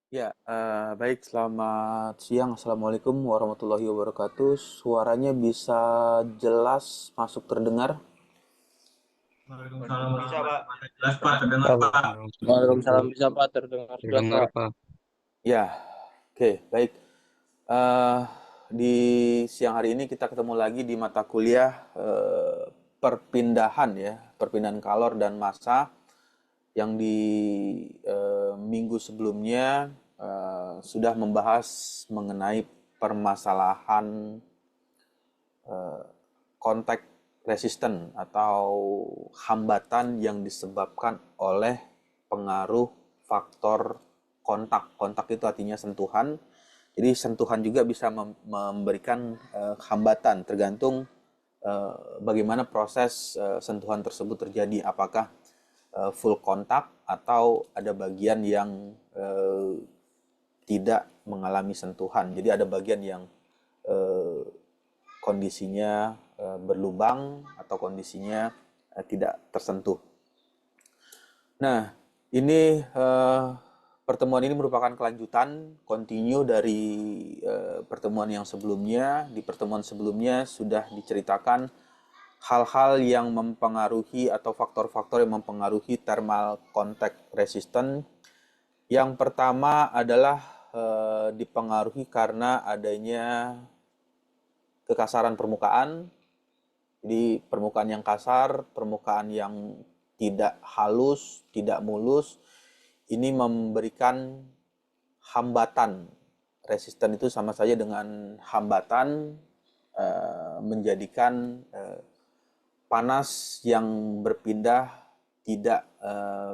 Ya, baik. Selamat siang. Assalamualaikum warahmatullahi wabarakatuh. Suaranya bisa jelas masuk terdengar? Waalaikumsalam Bisa, Pak. warahmatullahi wabarakatuh. Jelas Pak, terdengar Halo, Pak. Waalaikumsalam. Assalamualaikum. Bisa, Pak. Terdengar jelas, Terdengar Pak. Pak? Ya, oke, baik. Eh, di siang hari ini kita ketemu lagi di mata kuliah perpindahan ya, perpindahan kalor dan massa yang di minggu sebelumnya sudah membahas mengenai permasalahan kontak resisten atau hambatan yang disebabkan oleh pengaruh faktor kontak. Kontak itu artinya sentuhan. Jadi sentuhan juga bisa memberikan hambatan tergantung bagaimana proses sentuhan tersebut terjadi. Apakah full kontak atau ada bagian yang tidak mengalami sentuhan. Jadi ada bagian yang eh, kondisinya berlubang atau kondisinya tidak tersentuh. Nah, ini pertemuan ini merupakan kelanjutan, continue dari pertemuan yang sebelumnya. Di pertemuan sebelumnya sudah diceritakan hal-hal yang mempengaruhi atau faktor-faktor yang mempengaruhi thermal contact resistance. Yang pertama adalah dipengaruhi karena adanya kekasaran permukaan. Jadi permukaan yang kasar, permukaan yang tidak halus, tidak mulus, ini memberikan hambatan. Resisten itu sama saja dengan hambatan, menjadikan panas yang berpindah tidak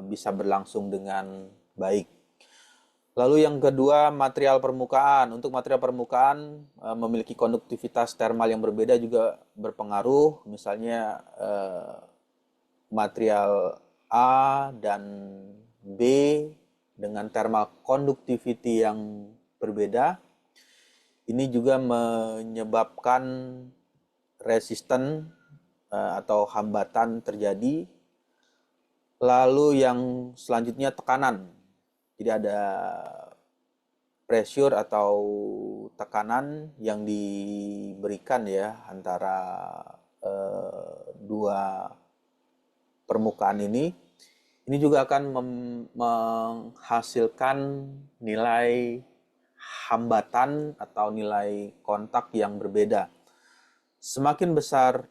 bisa berlangsung dengan baik. Lalu yang kedua, material permukaan. Untuk material permukaan memiliki konduktivitas termal yang berbeda juga berpengaruh. Misalnya material A dan B dengan thermal conductivity yang berbeda. Ini juga menyebabkan resisten atau hambatan terjadi. Lalu yang selanjutnya tekanan. Jadi ada pressure atau tekanan yang diberikan ya antara dua permukaan ini. Ini juga akan menghasilkan nilai hambatan atau nilai kontak yang berbeda. Semakin besar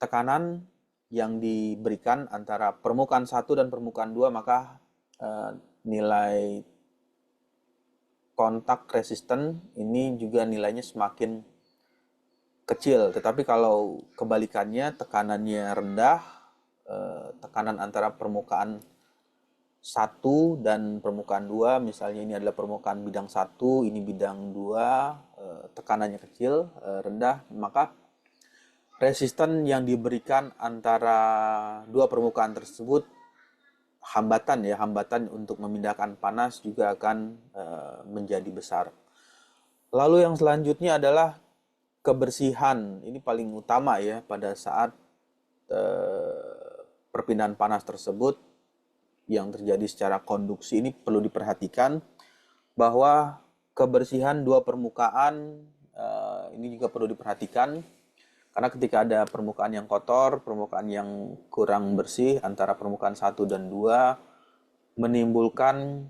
tekanan yang diberikan antara permukaan satu dan permukaan dua, maka nilai kontak resisten ini juga nilainya semakin kecil. Tetapi kalau kebalikannya, tekanannya rendah, tekanan antara permukaan satu dan permukaan dua, misalnya ini adalah permukaan bidang satu, ini bidang dua, tekanannya kecil, rendah, maka resisten yang diberikan antara dua permukaan tersebut hambatan untuk memindahkan panas juga akan menjadi besar. Lalu yang selanjutnya adalah kebersihan. Ini paling utama ya pada saat perpindahan panas tersebut yang terjadi secara konduksi. Ini perlu diperhatikan bahwa kebersihan dua permukaan ini juga perlu diperhatikan. Karena ketika ada permukaan yang kotor, permukaan yang kurang bersih antara permukaan satu dan dua menimbulkan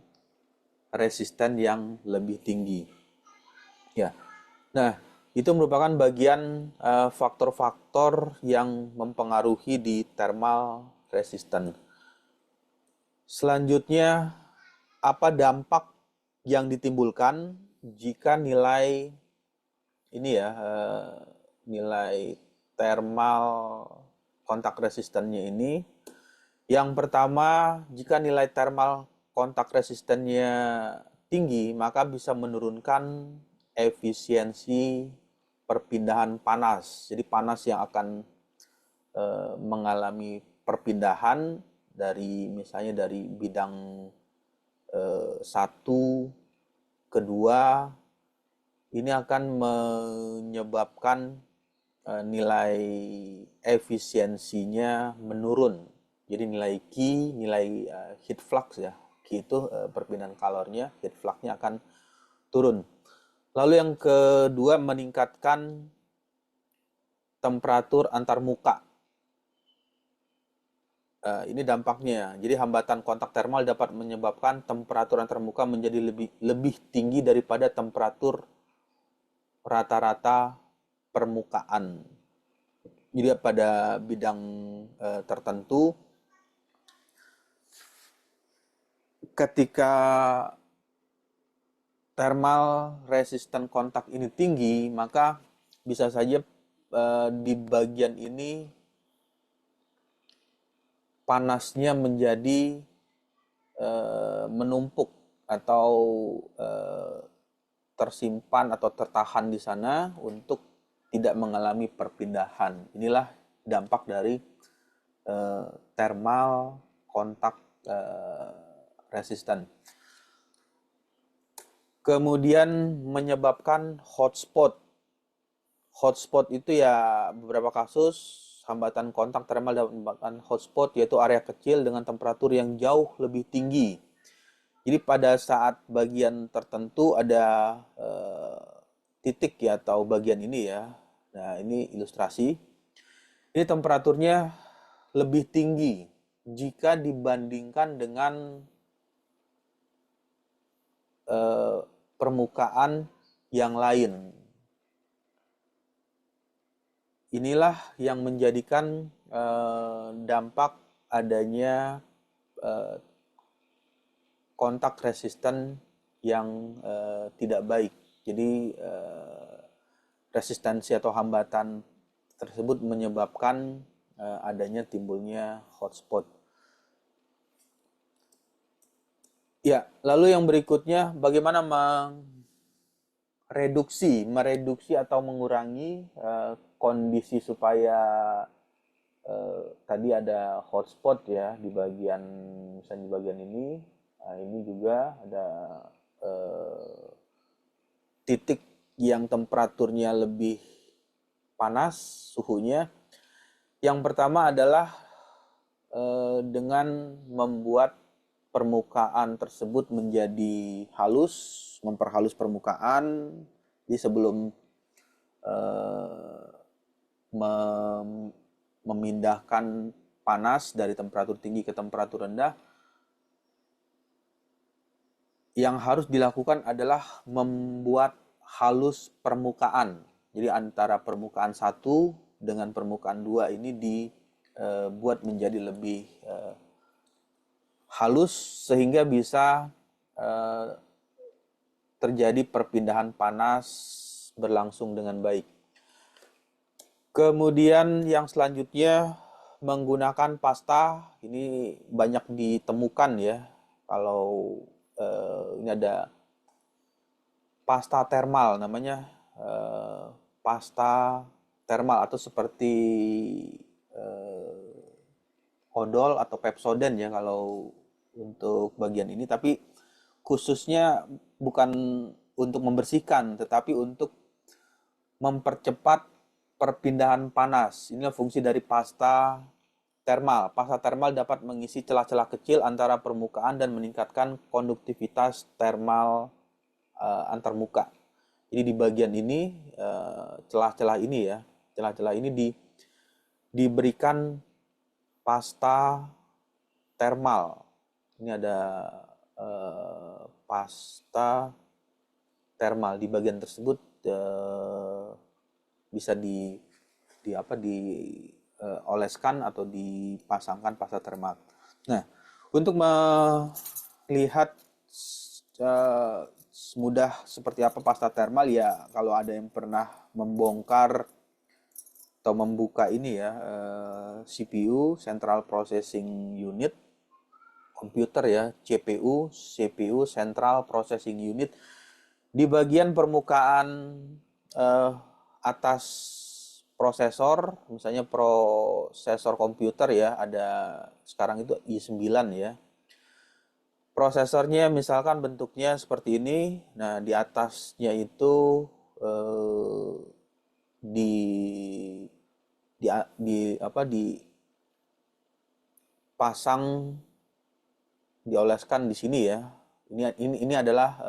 resisten yang lebih tinggi. Ya. Nah, itu merupakan bagian faktor-faktor yang mempengaruhi di thermal resistance. Selanjutnya, apa dampak yang ditimbulkan jika nilai ini ya nilai thermal kontak resistennya ini. Yang pertama, jika nilai thermal kontak resistennya tinggi, maka bisa menurunkan efisiensi perpindahan panas. Jadi panas yang akan mengalami perpindahan dari misalnya dari bidang satu ke dua, ini akan menyebabkan nilai efisiensinya menurun. Jadi nilai Q, nilai heat flux ya, itu perpindahan kalornya, heat flux-nya akan turun. Lalu yang kedua, meningkatkan temperatur antar muka. Ini dampaknya. Jadi hambatan kontak termal dapat menyebabkan temperatur antar muka menjadi lebih tinggi daripada temperatur rata-rata permukaan. Jadi pada bidang tertentu, ketika thermal resistant kontak ini tinggi, maka bisa saja di bagian ini panasnya menjadi menumpuk atau tersimpan atau tertahan di sana untuk tidak mengalami perpindahan. Inilah dampak dari thermal kontak resistant. Kemudian menyebabkan hotspot. Hotspot itu ya beberapa kasus hambatan kontak termal dapat menyebabkan hotspot, yaitu area kecil dengan temperatur yang jauh lebih tinggi. Jadi pada saat bagian tertentu ada titik ya atau bagian ini ya. Nah, ini ilustrasi. Ini temperaturnya lebih tinggi jika dibandingkan dengan permukaan yang lain. Inilah yang menjadikan dampak adanya kontak resisten yang tidak baik. Jadi resistensi atau hambatan tersebut menyebabkan adanya timbulnya hotspot. Ya, lalu yang berikutnya bagaimana mereduksi atau mengurangi kondisi supaya tadi ada hotspot ya di bagian, misalnya di bagian ini. Nah, ini juga ada titik yang temperaturnya lebih panas suhunya. Yang pertama adalah dengan membuat permukaan tersebut menjadi halus, memperhalus permukaan. Jadi sebelum memindahkan panas dari temperatur tinggi ke temperatur rendah, yang harus dilakukan adalah membuat halus permukaan. Jadi antara permukaan 1 dengan permukaan 2 ini dibuat menjadi lebih halus sehingga bisa terjadi perpindahan panas berlangsung dengan baik. Kemudian yang selanjutnya menggunakan pasta, ini banyak ditemukan ya. Kalau ini ada pasta thermal namanya, pasta thermal atau seperti odol atau Pepsodent ya kalau untuk bagian ini, tapi khususnya bukan untuk membersihkan tetapi untuk mempercepat perpindahan panas. Inilah fungsi dari pasta thermal. Pasta thermal dapat mengisi celah-celah kecil antara permukaan dan meningkatkan konduktivitas thermal antar muka. Jadi di bagian ini celah-celah ini ya, celah-celah ini diberikan pasta thermal. Ini ada pasta thermal di bagian tersebut bisa dioleskan atau dipasangkan pasta thermal. Nah, untuk melihat mudah seperti apa pasta thermal ya, kalau ada yang pernah membongkar atau membuka ini ya, CPU, Central Processing Unit, komputer ya, CPU, Central Processing Unit, di bagian permukaan atas prosesor, misalnya prosesor komputer ya, ada sekarang itu i9 ya. Prosesornya misalkan bentuknya seperti ini. Nah, di atasnya itu dipasang dioleskan di sini ya. Ini adalah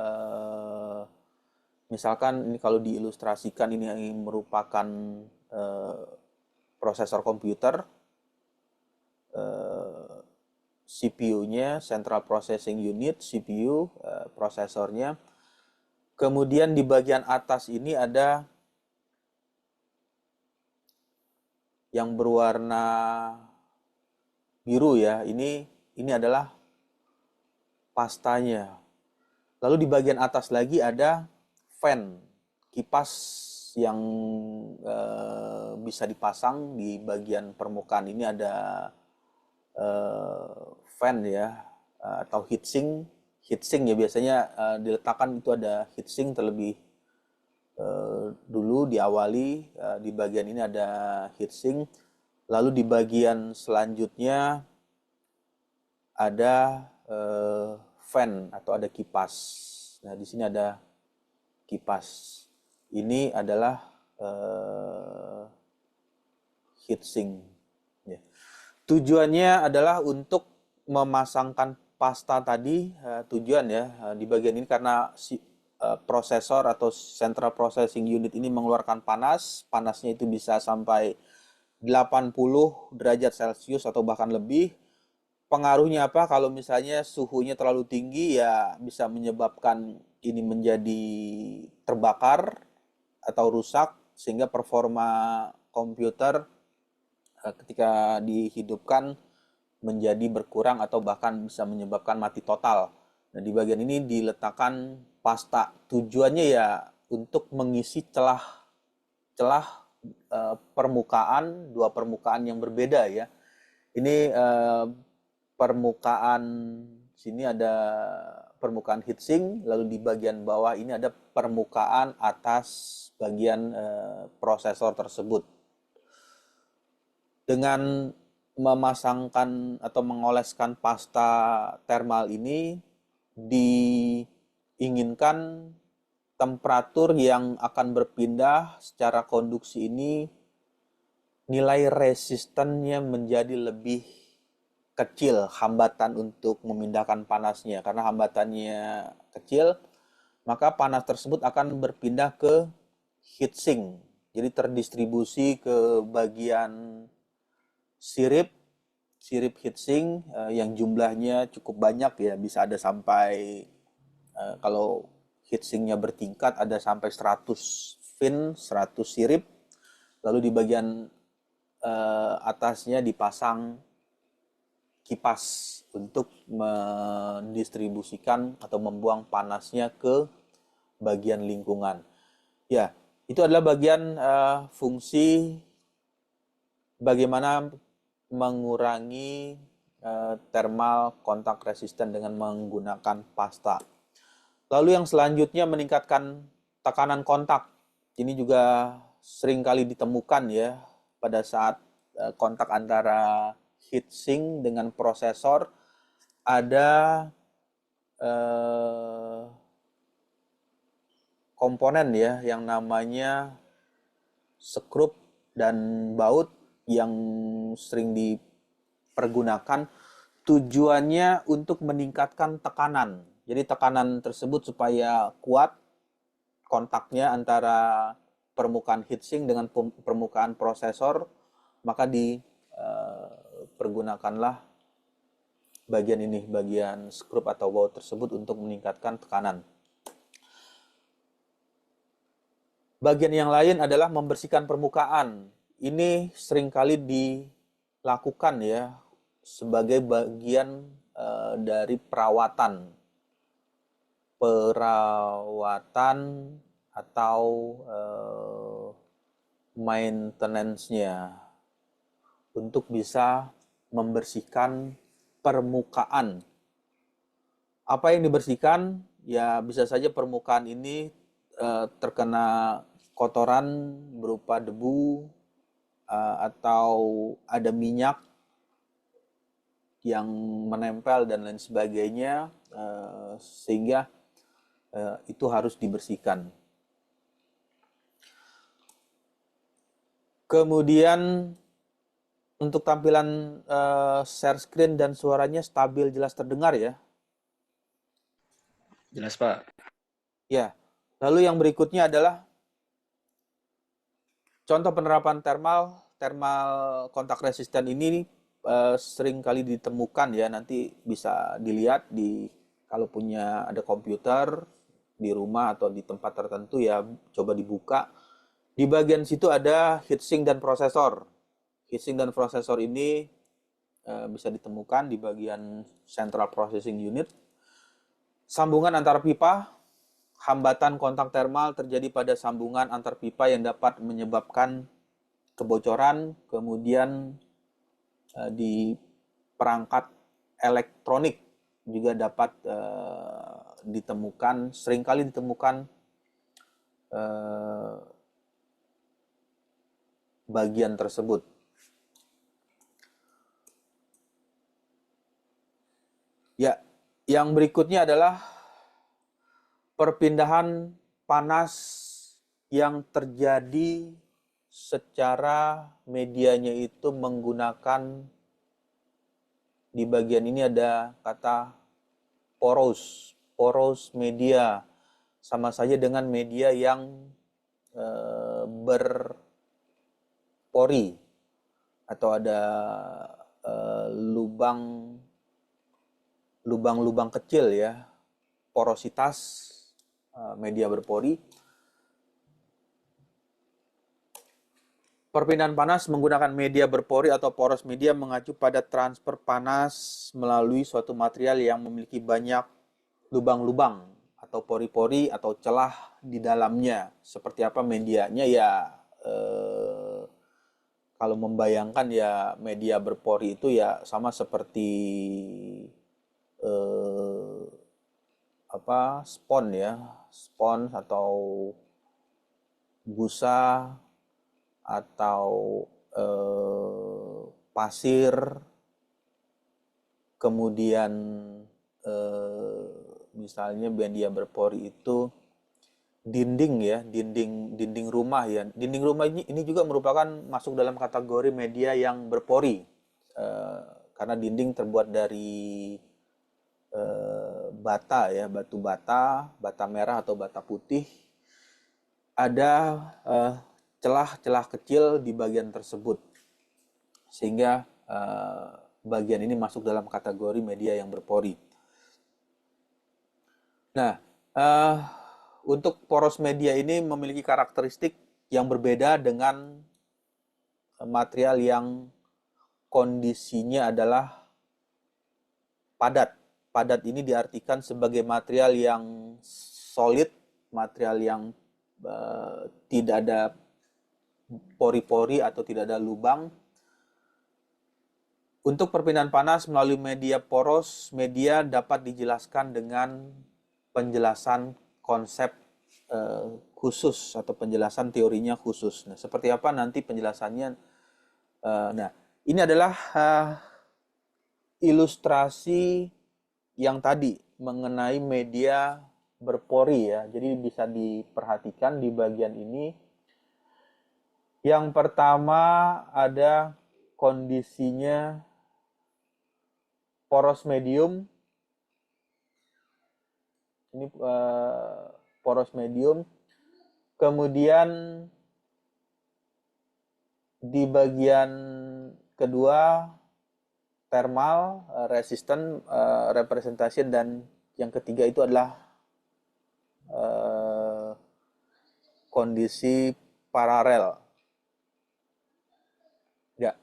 misalkan ini kalau diilustrasikan ini merupakan prosesor komputer, CPU-nya, Central Processing Unit, CPU, prosesornya. Kemudian di bagian atas ini ada yang berwarna biru ya. Ini adalah pastanya. Lalu di bagian atas lagi ada fan, kipas yang bisa dipasang di bagian permukaan ini ada fan ya, atau heatsink. Heatsink ya biasanya diletakkan itu ada heatsink terlebih dulu diawali, di bagian ini ada heatsink. Lalu di bagian selanjutnya ada fan atau ada kipas. Nah, di sini ada kipas. Ini adalah heatsink. Ya. Tujuannya adalah untuk memasangkan pasta tadi, tujuan ya di bagian ini karena prosesor atau Central Processing Unit ini mengeluarkan panas. Panasnya itu bisa sampai 80 derajat Celcius atau bahkan lebih. Pengaruhnya apa? Kalau misalnya suhunya terlalu tinggi ya bisa menyebabkan ini menjadi terbakar atau rusak sehingga performa komputer ketika dihidupkan menjadi berkurang atau bahkan bisa menyebabkan mati total. Nah, di bagian ini diletakkan pasta. Tujuannya ya untuk mengisi celah permukaan, dua permukaan yang berbeda ya. Ini permukaan sini ada permukaan heatsink, lalu di bagian bawah ini ada permukaan atas bagian prosesor tersebut. Dengan memasangkan atau mengoleskan pasta thermal ini diinginkan temperatur yang akan berpindah secara konduksi ini nilai resistannya menjadi lebih kecil, hambatan untuk memindahkan panasnya. Karena hambatannya kecil, maka panas tersebut akan berpindah ke heatsink. Jadi terdistribusi ke bagian sirip heatsink yang jumlahnya cukup banyak ya, bisa ada sampai kalau heatsinknya bertingkat ada sampai 100 fin, 100 sirip. Lalu di bagian atasnya dipasang kipas untuk mendistribusikan atau membuang panasnya ke bagian lingkungan. Ya, itu adalah bagian fungsi bagaimana mengurangi thermal kontak resisten dengan menggunakan pasta. Lalu yang selanjutnya meningkatkan tekanan kontak. Ini juga sering kali ditemukan ya pada saat kontak antara heatsink dengan prosesor ada komponen ya yang namanya skrup dan baut yang sering dipergunakan, tujuannya untuk meningkatkan tekanan. Jadi tekanan tersebut supaya kuat kontaknya antara permukaan heatsink dengan permukaan prosesor, maka dipergunakanlah bagian ini, bagian skrup atau baut tersebut untuk meningkatkan tekanan. Bagian yang lain adalah membersihkan permukaan. Ini seringkali dilakukan ya sebagai bagian dari perawatan atau maintenance-nya untuk bisa membersihkan permukaan. Apa yang dibersihkan? Ya bisa saja permukaan ini terkena kotoran berupa debu atau ada minyak yang menempel dan lain sebagainya, sehingga itu harus dibersihkan. Kemudian untuk tampilan share screen dan suaranya stabil, jelas terdengar ya. Jelas, Pak. Ya. Lalu yang berikutnya adalah contoh penerapan thermal kontak resisten ini sering kali ditemukan ya, nanti bisa dilihat kalau punya ada komputer di rumah atau di tempat tertentu ya, coba dibuka. Di bagian situ ada heatsink dan prosesor. Heatsink dan prosesor ini bisa ditemukan di bagian Central Processing Unit. Sambungan antar pipa, hambatan kontak thermal terjadi pada sambungan antar pipa yang dapat menyebabkan kebocoran, kemudian di perangkat elektronik juga dapat ditemukan, seringkali ditemukan bagian tersebut. Ya, yang berikutnya adalah perpindahan panas yang terjadi secara medianya itu menggunakan, di bagian ini ada kata porous media, sama saja dengan media yang berpori atau ada lubang-lubang kecil ya, porositas media berpori. Perpindahan panas menggunakan media berpori atau poros media mengacu pada transfer panas melalui suatu material yang memiliki banyak lubang-lubang atau pori-pori atau celah di dalamnya. Seperti apa medianya ya, kalau membayangkan ya media berpori itu ya sama seperti spons ya, spons atau busa atau pasir, kemudian misalnya media berpori itu dinding ya, dinding rumah ya. Dinding rumah ini juga merupakan masuk dalam kategori media yang berpori, karena dinding terbuat dari bata ya, batu bata, bata merah atau bata putih. Ada celah-celah kecil di bagian tersebut, sehingga bagian ini masuk dalam kategori media yang berpori. Nah, untuk poros media ini memiliki karakteristik yang berbeda dengan material yang kondisinya adalah padat. Padat ini diartikan sebagai material yang solid, material yang tidak ada pori-pori atau tidak ada lubang. Untuk perpindahan panas melalui media poros, media dapat dijelaskan dengan penjelasan konsep khusus atau penjelasan teorinya khusus. Nah, seperti apa nanti penjelasannya? Nah, ini adalah ilustrasi yang tadi mengenai media berpori ya. Jadi bisa diperhatikan di bagian ini. Yang pertama ada kondisinya poros medium. Ini poros medium. Kemudian di bagian kedua thermal resistant representation, dan yang ketiga itu adalah kondisi paralel. Ya.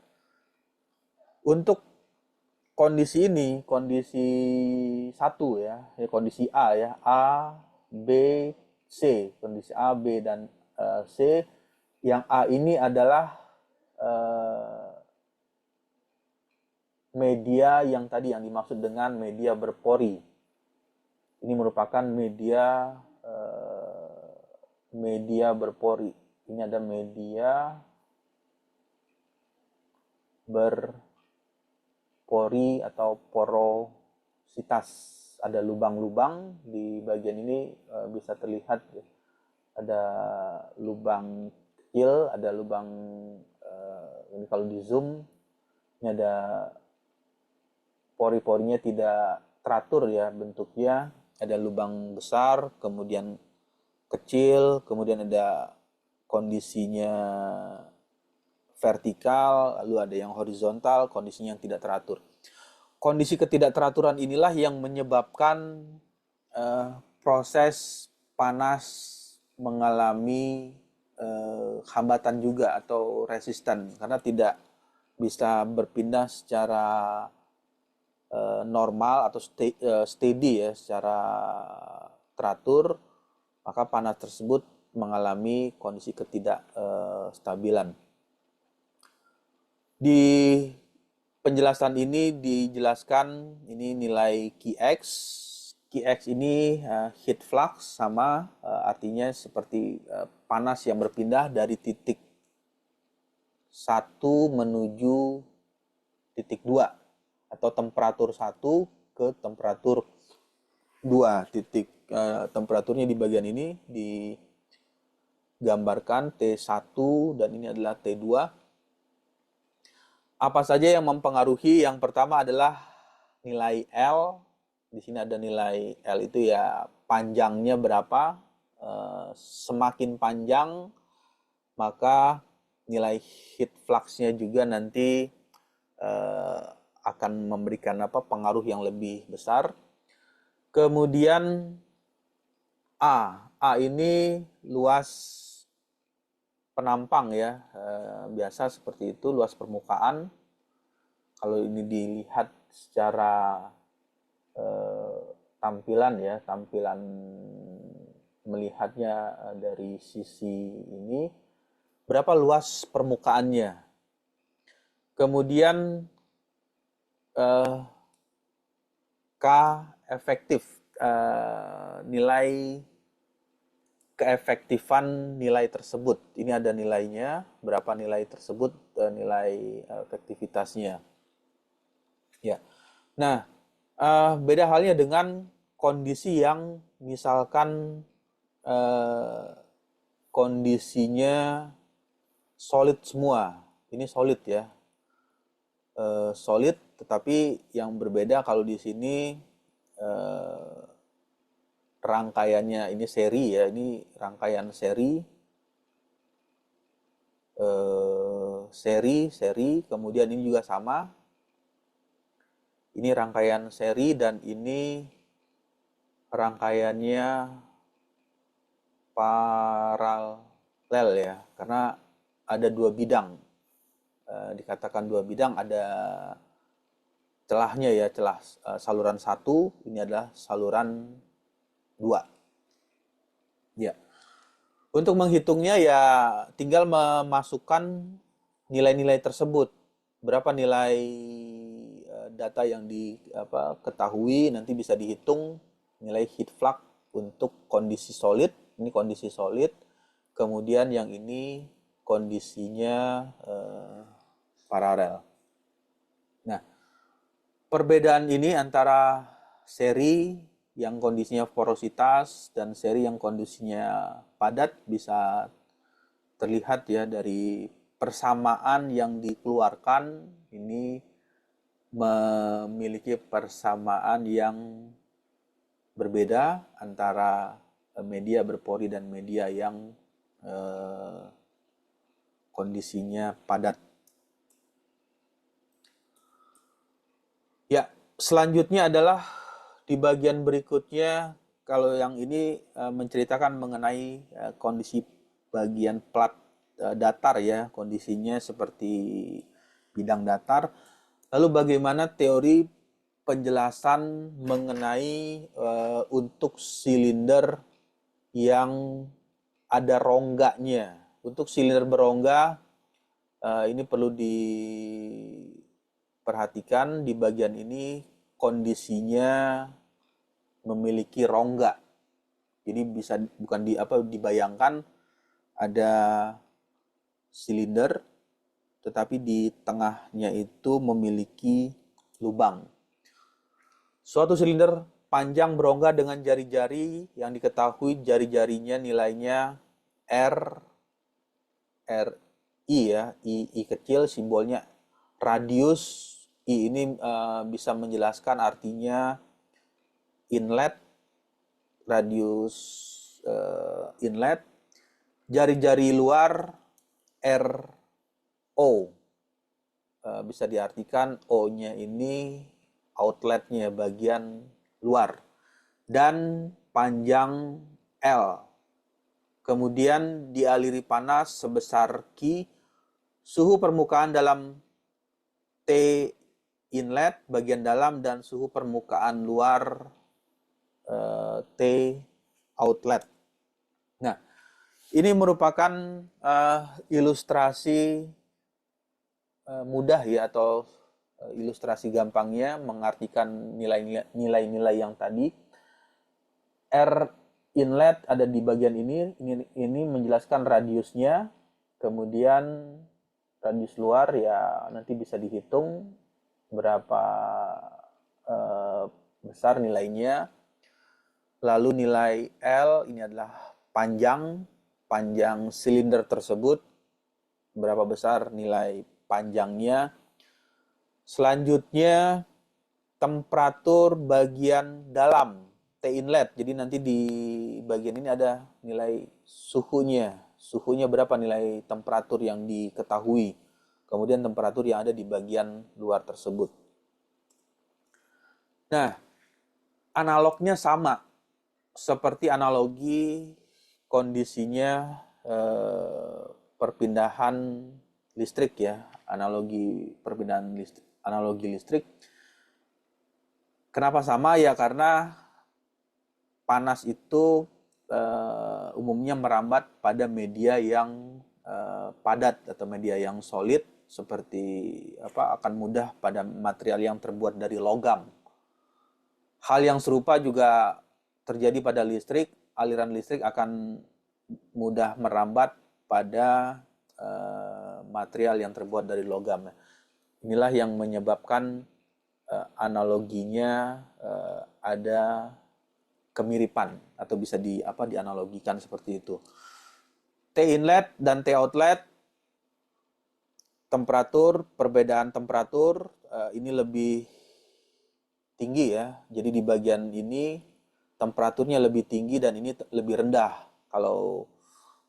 Untuk kondisi ini, kondisi 1 ya, kondisi A ya, A, B, C, kondisi A, B dan C. Yang A ini adalah media yang tadi yang dimaksud dengan media berpori. Ini merupakan media berpori. Ini ada media berpori atau porositas. Ada lubang-lubang di bagian ini, bisa terlihat ya. Ada lubang kecil, ada lubang ini kalau di zoom ini ada pori-porinya tidak teratur ya bentuknya. ada lubang besar, kemudian kecil, kemudian ada kondisinya vertikal, lalu ada yang horizontal, kondisinya yang tidak teratur. Kondisi ketidakteraturan inilah yang menyebabkan proses panas mengalami hambatan juga atau resisten karena tidak bisa berpindah secara normal atau steady ya, secara teratur, maka panas tersebut mengalami kondisi ketidakstabilan. Di penjelasan ini dijelaskan ini nilai Qx. Qx ini heat flux sama artinya seperti panas yang berpindah dari titik 1 menuju titik 2 atau temperatur 1 ke temperatur 2. Temperaturnya di bagian ini digambarkan T1 dan ini adalah T2. Apa saja yang mempengaruhi? Yang pertama adalah nilai L. Di sini ada nilai L itu ya panjangnya berapa. Semakin panjang maka nilai heat flux-nya juga nanti akan memberikan pengaruh yang lebih besar. Kemudian A ini luas penampang ya, biasa seperti itu, luas permukaan. Kalau ini dilihat secara tampilan ya, tampilan melihatnya dari sisi ini, berapa luas permukaannya. Kemudian K efektif, nilai keefektifan nilai tersebut. Ini ada nilainya, berapa nilai tersebut, nilai efektivitasnya. Ya. Nah, beda halnya dengan kondisi yang misalkan kondisinya solid semua. Ini solid ya. Solid, tetapi yang berbeda kalau di sini rangkaiannya ini seri ya, ini rangkaian seri, kemudian ini juga sama, ini rangkaian seri dan ini rangkaiannya paralel ya, karena ada dua bidang, dikatakan dua bidang, ada celahnya ya, celah saluran 1, ini adalah saluran 2. Ya. Untuk menghitungnya ya tinggal memasukkan nilai-nilai tersebut. Berapa nilai data yang diketahui, nanti bisa dihitung nilai heat flux untuk kondisi solid. Ini kondisi solid. Kemudian yang ini kondisinya paralel. Nah, perbedaan ini antara seri yang kondisinya porositas dan seri yang kondisinya padat bisa terlihat ya dari persamaan yang dikeluarkan. Ini memiliki persamaan yang berbeda antara media berpori dan media yang kondisinya padat. Ya, selanjutnya adalah di bagian berikutnya, kalau yang ini menceritakan mengenai kondisi bagian plat datar ya, kondisinya seperti bidang datar. Lalu bagaimana teori penjelasan mengenai untuk silinder yang ada rongganya. Untuk silinder berongga ini perlu diperhatikan di bagian ini kondisinya memiliki rongga. Jadi bisa bukan dibayangkan ada silinder tetapi di tengahnya itu memiliki lubang. Suatu silinder panjang berongga dengan jari-jari yang diketahui jari-jarinya nilainya R, I ya, I kecil, simbolnya radius. I ini bisa menjelaskan artinya inlet, radius inlet, jari-jari luar RO. Bisa diartikan O-nya ini outletnya, bagian luar, dan panjang L. Kemudian dialiri panas sebesar Q, suhu permukaan dalam T inlet bagian dalam, dan suhu permukaan luar T outlet. Nah, ini merupakan ilustrasi mudah ya, atau ilustrasi gampangnya mengartikan nilai-nilai yang tadi. R inlet ada di bagian ini menjelaskan radiusnya, kemudian radius luar ya nanti bisa dihitung berapa besar nilainya. Lalu nilai L ini adalah panjang silinder tersebut, berapa besar nilai panjangnya. Selanjutnya temperatur bagian dalam T inlet. Jadi nanti di bagian ini ada nilai suhunya. Suhunya berapa nilai temperatur yang diketahui. Kemudian temperatur yang ada di bagian luar tersebut. Nah, analognya sama seperti analogi kondisinya perpindahan listrik ya, analogi listrik. Kenapa sama ya? Karena panas itu umumnya merambat pada media yang padat atau media yang solid, seperti akan mudah pada material yang terbuat dari logam. Hal yang serupa juga terjadi pada listrik. Aliran listrik akan mudah merambat pada material yang terbuat dari logam. Inilah yang menyebabkan analoginya ada kemiripan atau bisa dianalogikan seperti itu. T inlet dan T outlet, perbedaan temperatur ini lebih tinggi ya. Jadi di bagian ini temperaturnya lebih tinggi dan ini lebih rendah. Kalau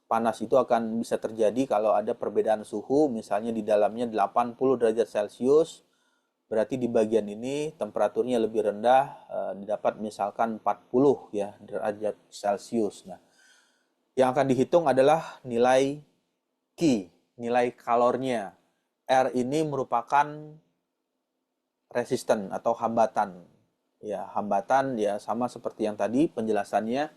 panas itu akan bisa terjadi kalau ada perbedaan suhu, misalnya di dalamnya 80 derajat Celcius, berarti di bagian ini temperaturnya lebih rendah, didapat misalkan 40 ya derajat Celcius. Nah, yang akan dihitung adalah nilai Q, nilai kalornya. R ini merupakan resisten atau hambatan. Ya, hambatan ya sama seperti yang tadi penjelasannya.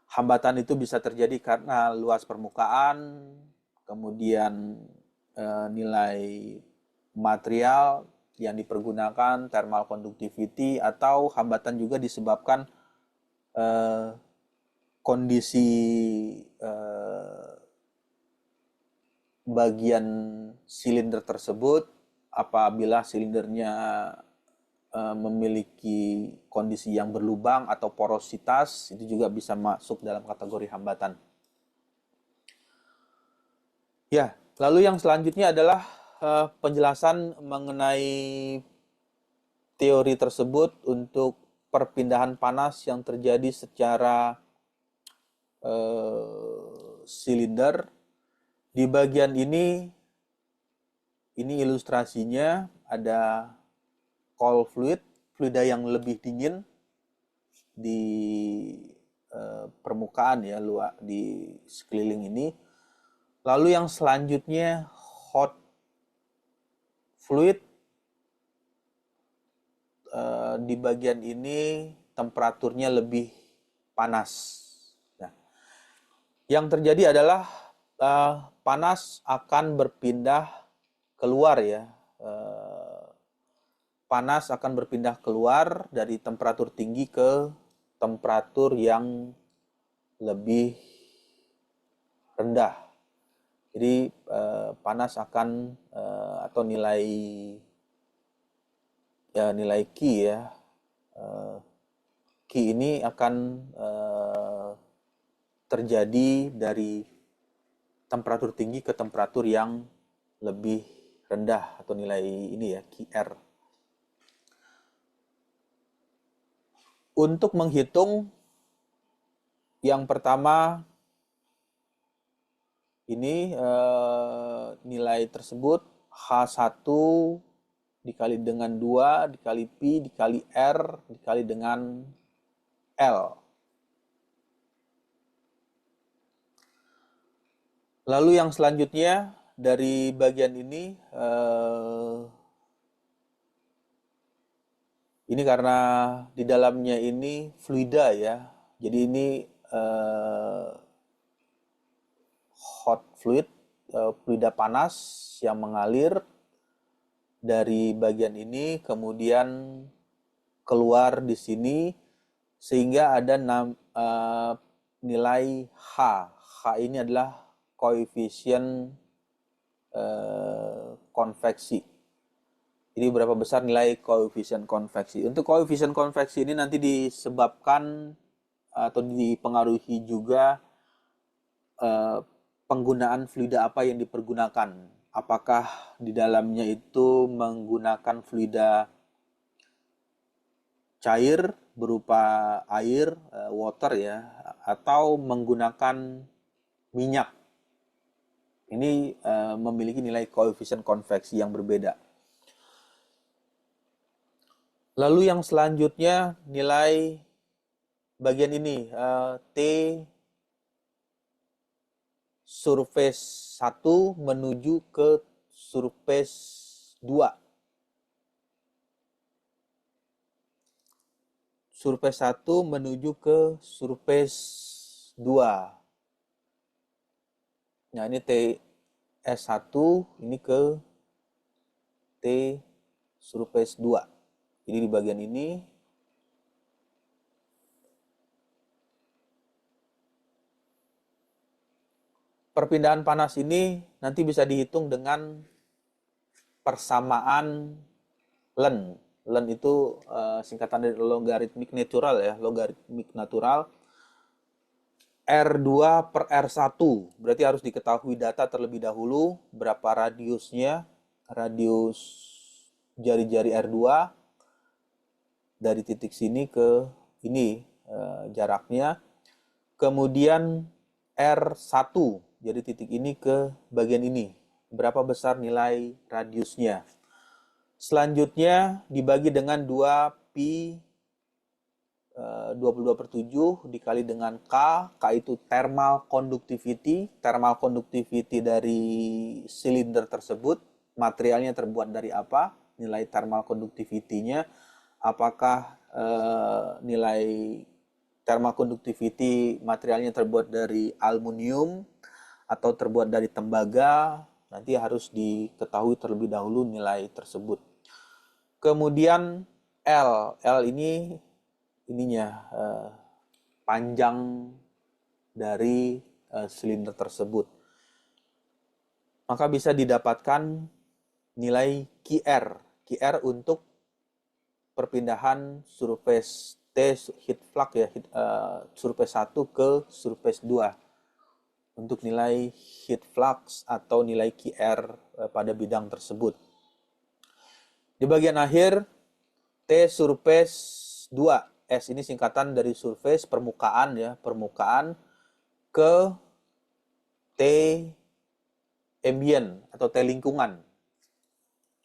Hambatan itu bisa terjadi karena luas permukaan, kemudian nilai material yang dipergunakan, thermal conductivity, atau hambatan juga disebabkan kondisi bagian silinder tersebut. Apabila silindernya memiliki kondisi yang berlubang atau porositas, itu juga bisa masuk dalam kategori hambatan. Ya, lalu yang selanjutnya adalah penjelasan mengenai teori tersebut untuk perpindahan panas yang terjadi secara silinder. Di bagian ini ilustrasinya ada cold fluida yang lebih dingin di permukaan ya, di sekeliling ini. Lalu yang selanjutnya hot fluid. Di bagian ini temperaturnya lebih panas. Nah, yang terjadi adalah panas akan berpindah keluar ya. Panas akan berpindah keluar dari temperatur tinggi ke temperatur yang lebih rendah. Jadi panas akan atau nilai Q ya, Q ini akan terjadi dari temperatur tinggi ke temperatur yang lebih rendah, atau nilai ini ya, QR. Untuk menghitung Yang pertama ini nilai tersebut H1 dikali dengan 2 dikali Pi dikali R dikali dengan L. Lalu yang selanjutnya dari bagian ini karena di dalamnya ini fluida ya. Jadi ini hot fluid, fluida panas yang mengalir dari bagian ini kemudian keluar di sini sehingga ada nilai H. H ini adalah koefisien konveksi. Jadi berapa besar nilai koefisien konveksi. Untuk koefisien konveksi ini nanti disebabkan atau dipengaruhi juga penggunaan fluida apa yang dipergunakan. Apakah di dalamnya itu menggunakan fluida cair berupa air, water ya, atau menggunakan minyak. Ini memiliki nilai koefisien konveksi yang berbeda. Lalu yang selanjutnya nilai bagian ini, T surface 1 menuju ke surface 2. Surface 1 menuju ke surface 2. Nah, ini TS1 ini ke T surface 2. Jadi di bagian ini perpindahan panas ini nanti bisa dihitung dengan persamaan Len. Len itu singkatan dari logaritmik natural ya, logaritmik natural. R2 per R1, berarti harus diketahui data terlebih dahulu, berapa radiusnya, radius jari-jari R2, dari titik sini ke ini jaraknya. Kemudian R1, jadi titik ini ke bagian ini, berapa besar nilai radiusnya. Selanjutnya dibagi dengan 2 Pi 22/7 dikali dengan K. K itu thermal conductivity. Thermal conductivity dari silinder tersebut. Materialnya terbuat dari apa? Nilai thermal conductivity-nya. Apakah nilai thermal conductivity materialnya terbuat dari aluminium atau terbuat dari tembaga? Nanti harus diketahui terlebih dahulu nilai tersebut. Kemudian L. L ini panjang dari silinder tersebut. Maka bisa didapatkan nilai QR. QR untuk perpindahan surface T heat flux ya, surface 1 ke surface 2. Untuk nilai heat flux atau nilai QR pada bidang tersebut. Di bagian akhir T surface 2. S ini singkatan dari surface, permukaan ya, permukaan ke T ambient atau T lingkungan.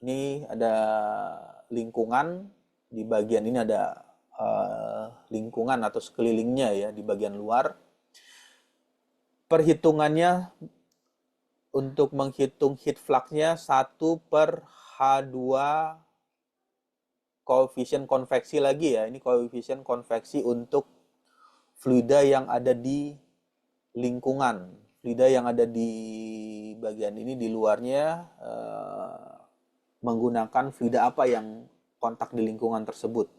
Ini ada lingkungan, di bagian ini ada lingkungan atau sekelilingnya ya, di bagian luar. Perhitungannya untuk menghitung heat flux-nya 1 per H2 koefisien konveksi lagi ya. Ini koefisien konveksi untuk fluida yang ada di lingkungan. Fluida yang ada di bagian ini di luarnya menggunakan fluida apa yang kontak di lingkungan tersebut.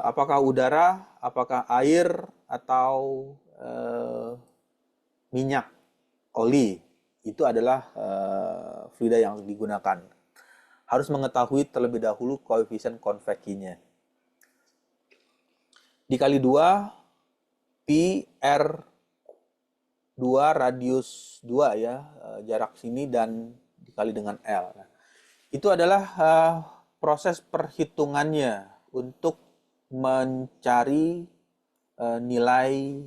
Apakah udara, apakah air, atau minyak, oli. Itu adalah fluida yang digunakan. Harus mengetahui terlebih dahulu koefisien konveksinya. Dikali 2 Pi R2 radius 2 ya, jarak sini dan dikali dengan L. Nah, itu adalah proses perhitungannya untuk mencari nilai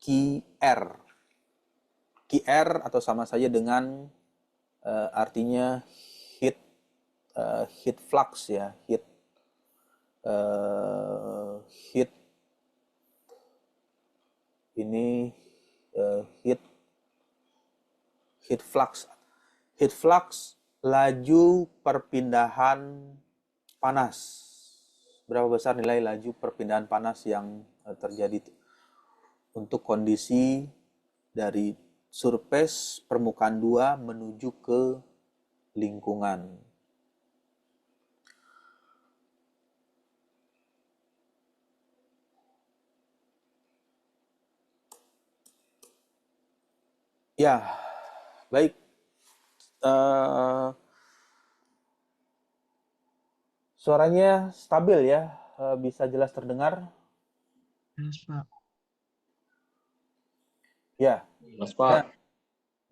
QR. QR atau sama saja dengan artinya heat heat flux ya, heat ini heat flux. Heat flux laju perpindahan panas. Berapa besar nilai laju perpindahan panas yang terjadi untuk kondisi dari surface permukaan 2 menuju ke lingkungan. Ya, baik. Suaranya stabil ya, bisa jelas terdengar. Yes, Pak. Ya, Mas Pak.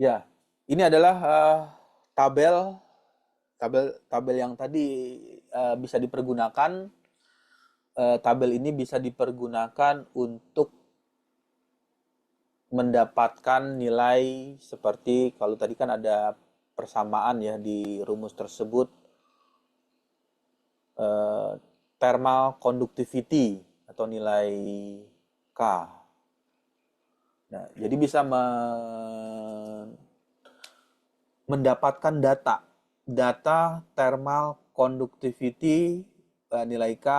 ya. Ini adalah tabel yang tadi bisa dipergunakan. Tabel ini bisa dipergunakan untuk mendapatkan nilai seperti kalau tadi kan ada persamaan ya di rumus tersebut, thermal conductivity atau nilai K. Nah, jadi bisa mendapatkan data thermal conductivity nilai K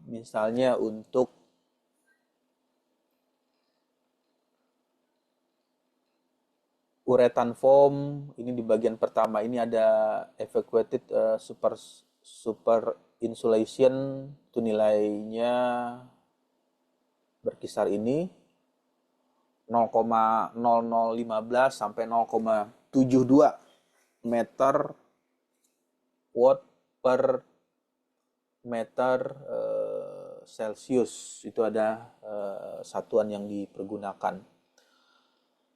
misalnya untuk uretan foam. Ini di bagian pertama ini ada evacuated super insulation, itu nilainya berkisar ini 0,0015 sampai 0,72 meter watt per meter Celsius. Itu ada satuan yang dipergunakan.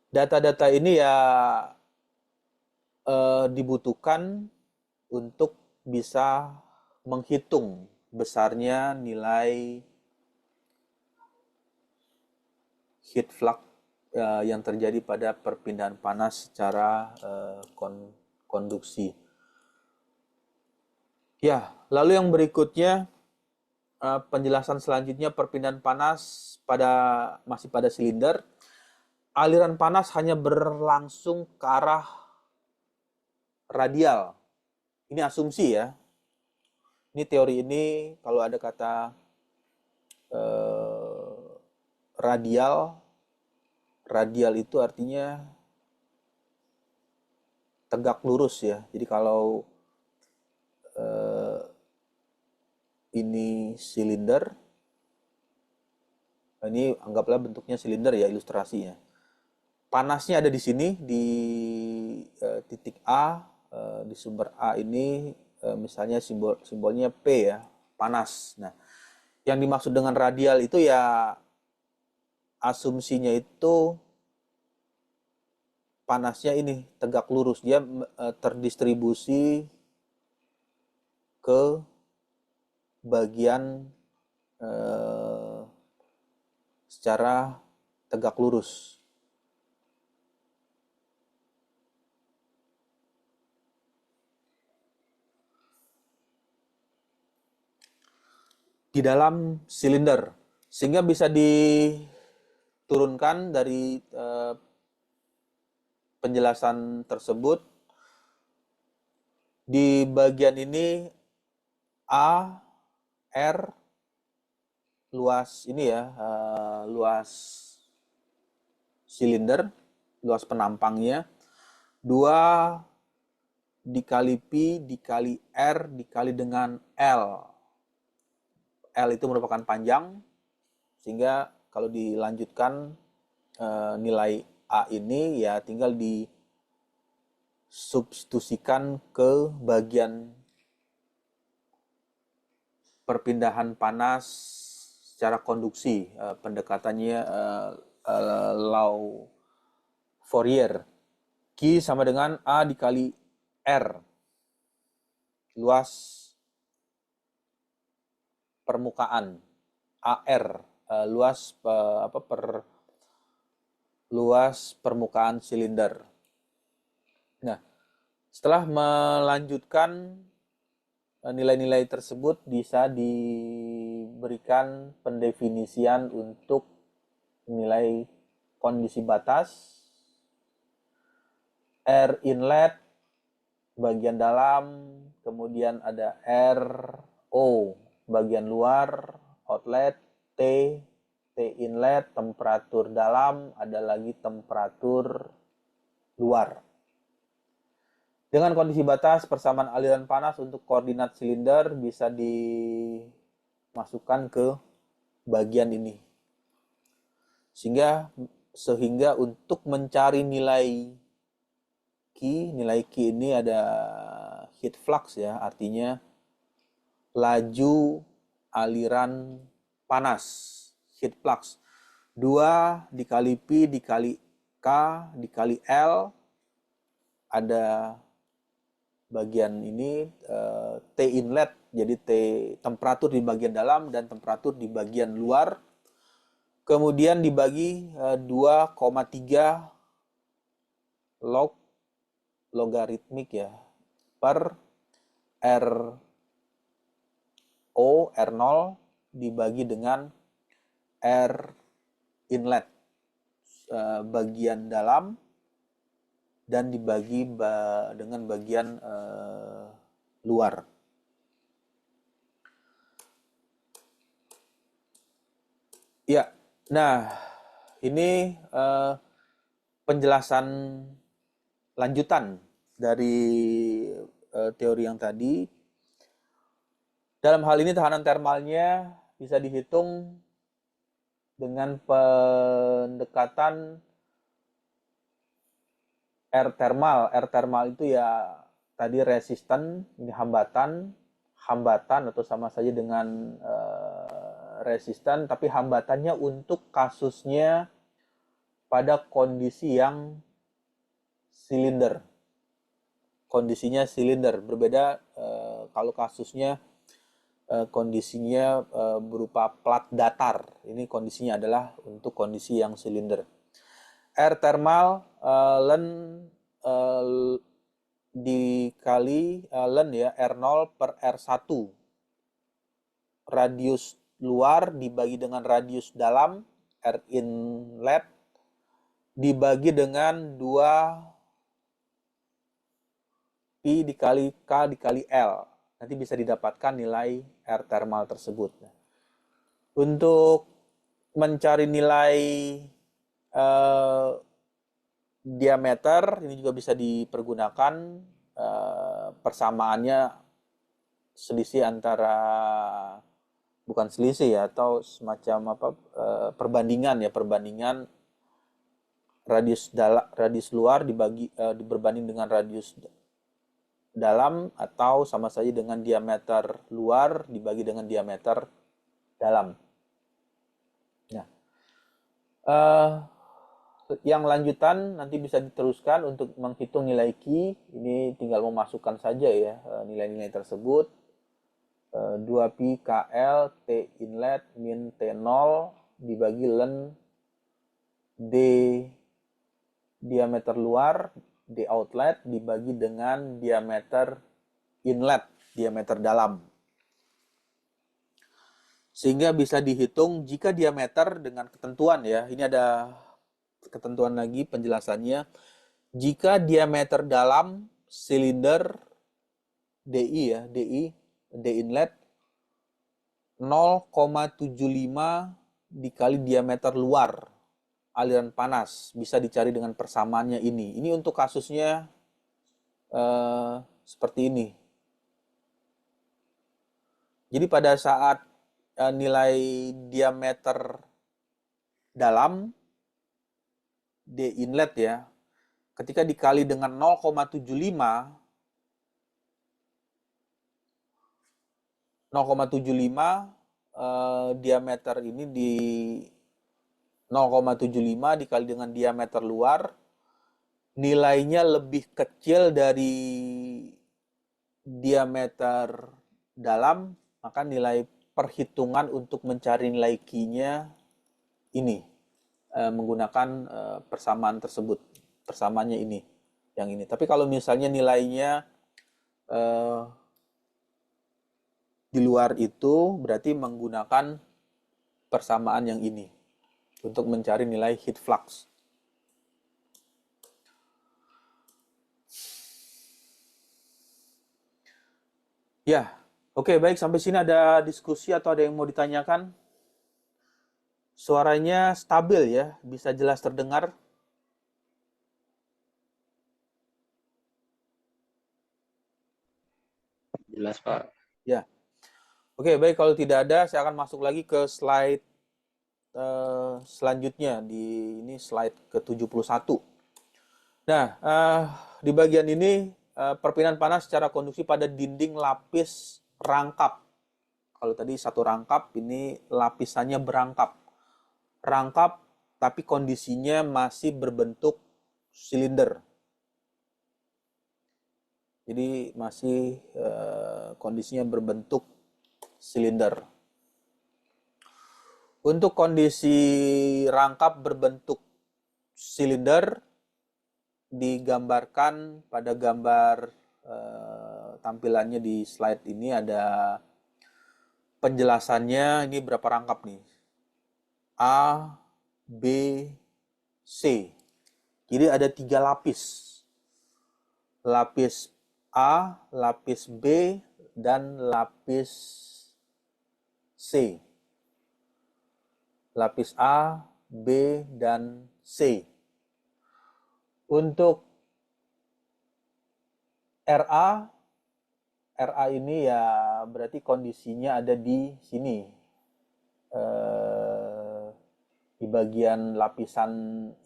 Data-data ini ya dibutuhkan untuk bisa menghitung besarnya nilai heat flux yang terjadi pada perpindahan panas secara konduksi. Ya, lalu yang berikutnya penjelasan selanjutnya perpindahan panas masih pada silinder. Aliran panas hanya berlangsung ke arah radial. Ini asumsi ya. Ini teori ini kalau ada kata radial itu artinya tegak lurus ya. Jadi kalau ini silinder, ini anggaplah bentuknya silinder ya ilustrasinya. Panasnya ada di sini di titik A, di sumber A ini misalnya simbolnya P ya, panas. Nah, yang dimaksud dengan radial itu ya asumsinya itu panasnya ini tegak lurus, dia terdistribusi ke bagian secara tegak lurus. Di dalam silinder, sehingga bisa diturunkan dari penjelasan tersebut. Di bagian ini A, R, luas ini ya, luas silinder, luas penampangnya, 2 dikali P dikali R dikali dengan L. L itu merupakan panjang, sehingga kalau dilanjutkan nilai A ini ya tinggal disubstitusikan ke bagian perpindahan panas secara konduksi. Pendekatannya law Fourier. Q sama dengan A dikali R, luas permukaan AR. luas permukaan silinder. Nah, setelah melanjutkan nilai-nilai tersebut bisa diberikan pendefinisian untuk nilai kondisi batas, air inlet bagian dalam, kemudian ada RO bagian luar, outlet, T inlet, temperatur dalam, ada lagi temperatur luar. Dengan kondisi batas, persamaan aliran panas untuk koordinat silinder bisa dimasukkan ke bagian ini. Sehingga untuk mencari nilai Q ini ada heat flux ya, artinya laju aliran panas, heat flux. 2 dikali P dikali K dikali L, ada bagian ini T inlet, jadi temperatur di bagian dalam dan temperatur di bagian luar. Kemudian dibagi 2,3 logaritmik ya per R0 dibagi dengan R inlet bagian dalam dan dibagi dengan bagian luar. Ya, nah ini penjelasan lanjutan dari teori yang tadi. Dalam hal ini tahanan termalnya bisa dihitung dengan pendekatan R thermal. R thermal itu ya tadi resisten, ini hambatan atau sama saja dengan resisten, tapi hambatannya untuk kasusnya pada kondisi yang silinder. Kondisinya silinder berbeda kalau kasusnya kondisinya berupa plat datar. Ini kondisinya adalah untuk kondisi yang silinder. R thermal dikali ln ya, R0 per R1. Radius luar dibagi dengan radius dalam, R inlet, dibagi dengan 2 Pi dikali K dikali L. Nanti bisa didapatkan nilai R thermal tersebut. Untuk mencari nilai diameter, ini juga bisa dipergunakan persamaannya selisih antara, bukan selisih ya, atau semacam perbandingan radius luar berbanding dengan radius dalam, atau sama saja dengan diameter luar dibagi dengan diameter dalam. Nah, yang lanjutan nanti bisa diteruskan untuk menghitung nilai Q. Ini tinggal memasukkan saja ya nilai-nilai tersebut. 2Pi KL T inlet min T0 dibagi ln D diameter luar, D outlet dibagi dengan diameter inlet, diameter dalam. Sehingga bisa dihitung jika diameter dengan ketentuan ya. Ini ada ketentuan lagi penjelasannya. Jika diameter dalam silinder DI ya, D inlet 0,75 dikali diameter luar aliran panas, bisa dicari dengan persamaannya ini. Ini untuk kasusnya seperti ini. Jadi pada saat nilai diameter dalam D inlet ya, ketika dikali dengan 0,75 diameter ini di 0,75 dikali dengan diameter luar, nilainya lebih kecil dari diameter dalam, maka nilai perhitungan untuk mencari nilai Q-nya ini, menggunakan persamaan tersebut, persamaannya ini, yang ini. Tapi kalau misalnya nilainya di luar itu, berarti menggunakan persamaan yang ini untuk mencari nilai heat flux. Ya, oke, baik, sampai sini ada diskusi atau ada yang mau ditanyakan? Suaranya stabil ya, bisa jelas terdengar. Jelas, Pak. Ya, oke, baik, kalau tidak ada, saya akan masuk lagi ke slide selanjutnya. Ini slide ke-71. Nah, di bagian ini perpindahan panas secara konduksi pada dinding lapis rangkap. Kalau tadi satu rangkap, ini lapisannya berangkap. Rangkap, tapi kondisinya masih berbentuk silinder. Jadi masih kondisinya berbentuk silinder. Untuk kondisi rangkap berbentuk silinder digambarkan pada gambar tampilannya di slide ini, ada penjelasannya. Ini berapa rangkap nih? A, B, C. Jadi ada 3 lapis. Lapis A, lapis B, dan lapis C. Lapis A, B, dan C. Untuk RA, RA ini ya berarti kondisinya ada di sini. Di bagian lapisan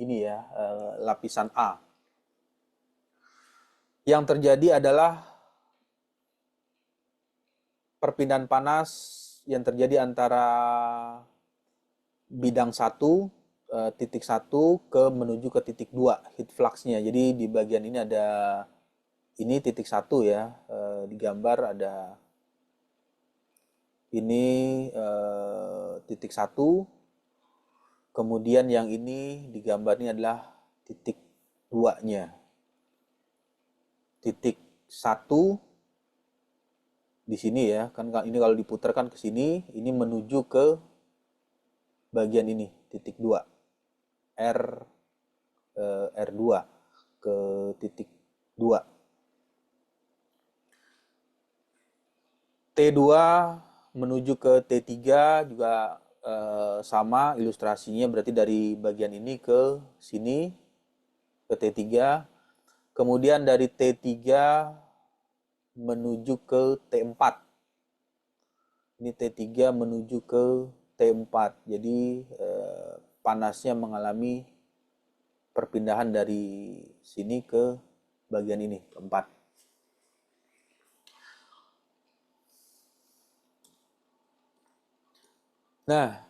ini ya, lapisan A. Yang terjadi adalah perpindahan panas yang terjadi antara bidang 1, titik 1 ke menuju ke titik 2, heat flux-nya. Jadi di bagian ini ada, ini titik 1 ya, digambar ada ini titik 1, kemudian yang ini digambar ini adalah titik 2-nya. Titik 1 di sini ya, kan ini kalau diputarkan ke sini, ini menuju ke bagian ini, titik 2. R2 ke titik 2. T2 menuju ke T3 juga sama ilustrasinya, berarti dari bagian ini ke sini, ke T3. Kemudian dari T3 menuju ke T4. Ini T3 menuju ke T4. Jadi panasnya mengalami perpindahan dari sini ke bagian ini, keempat. Nah,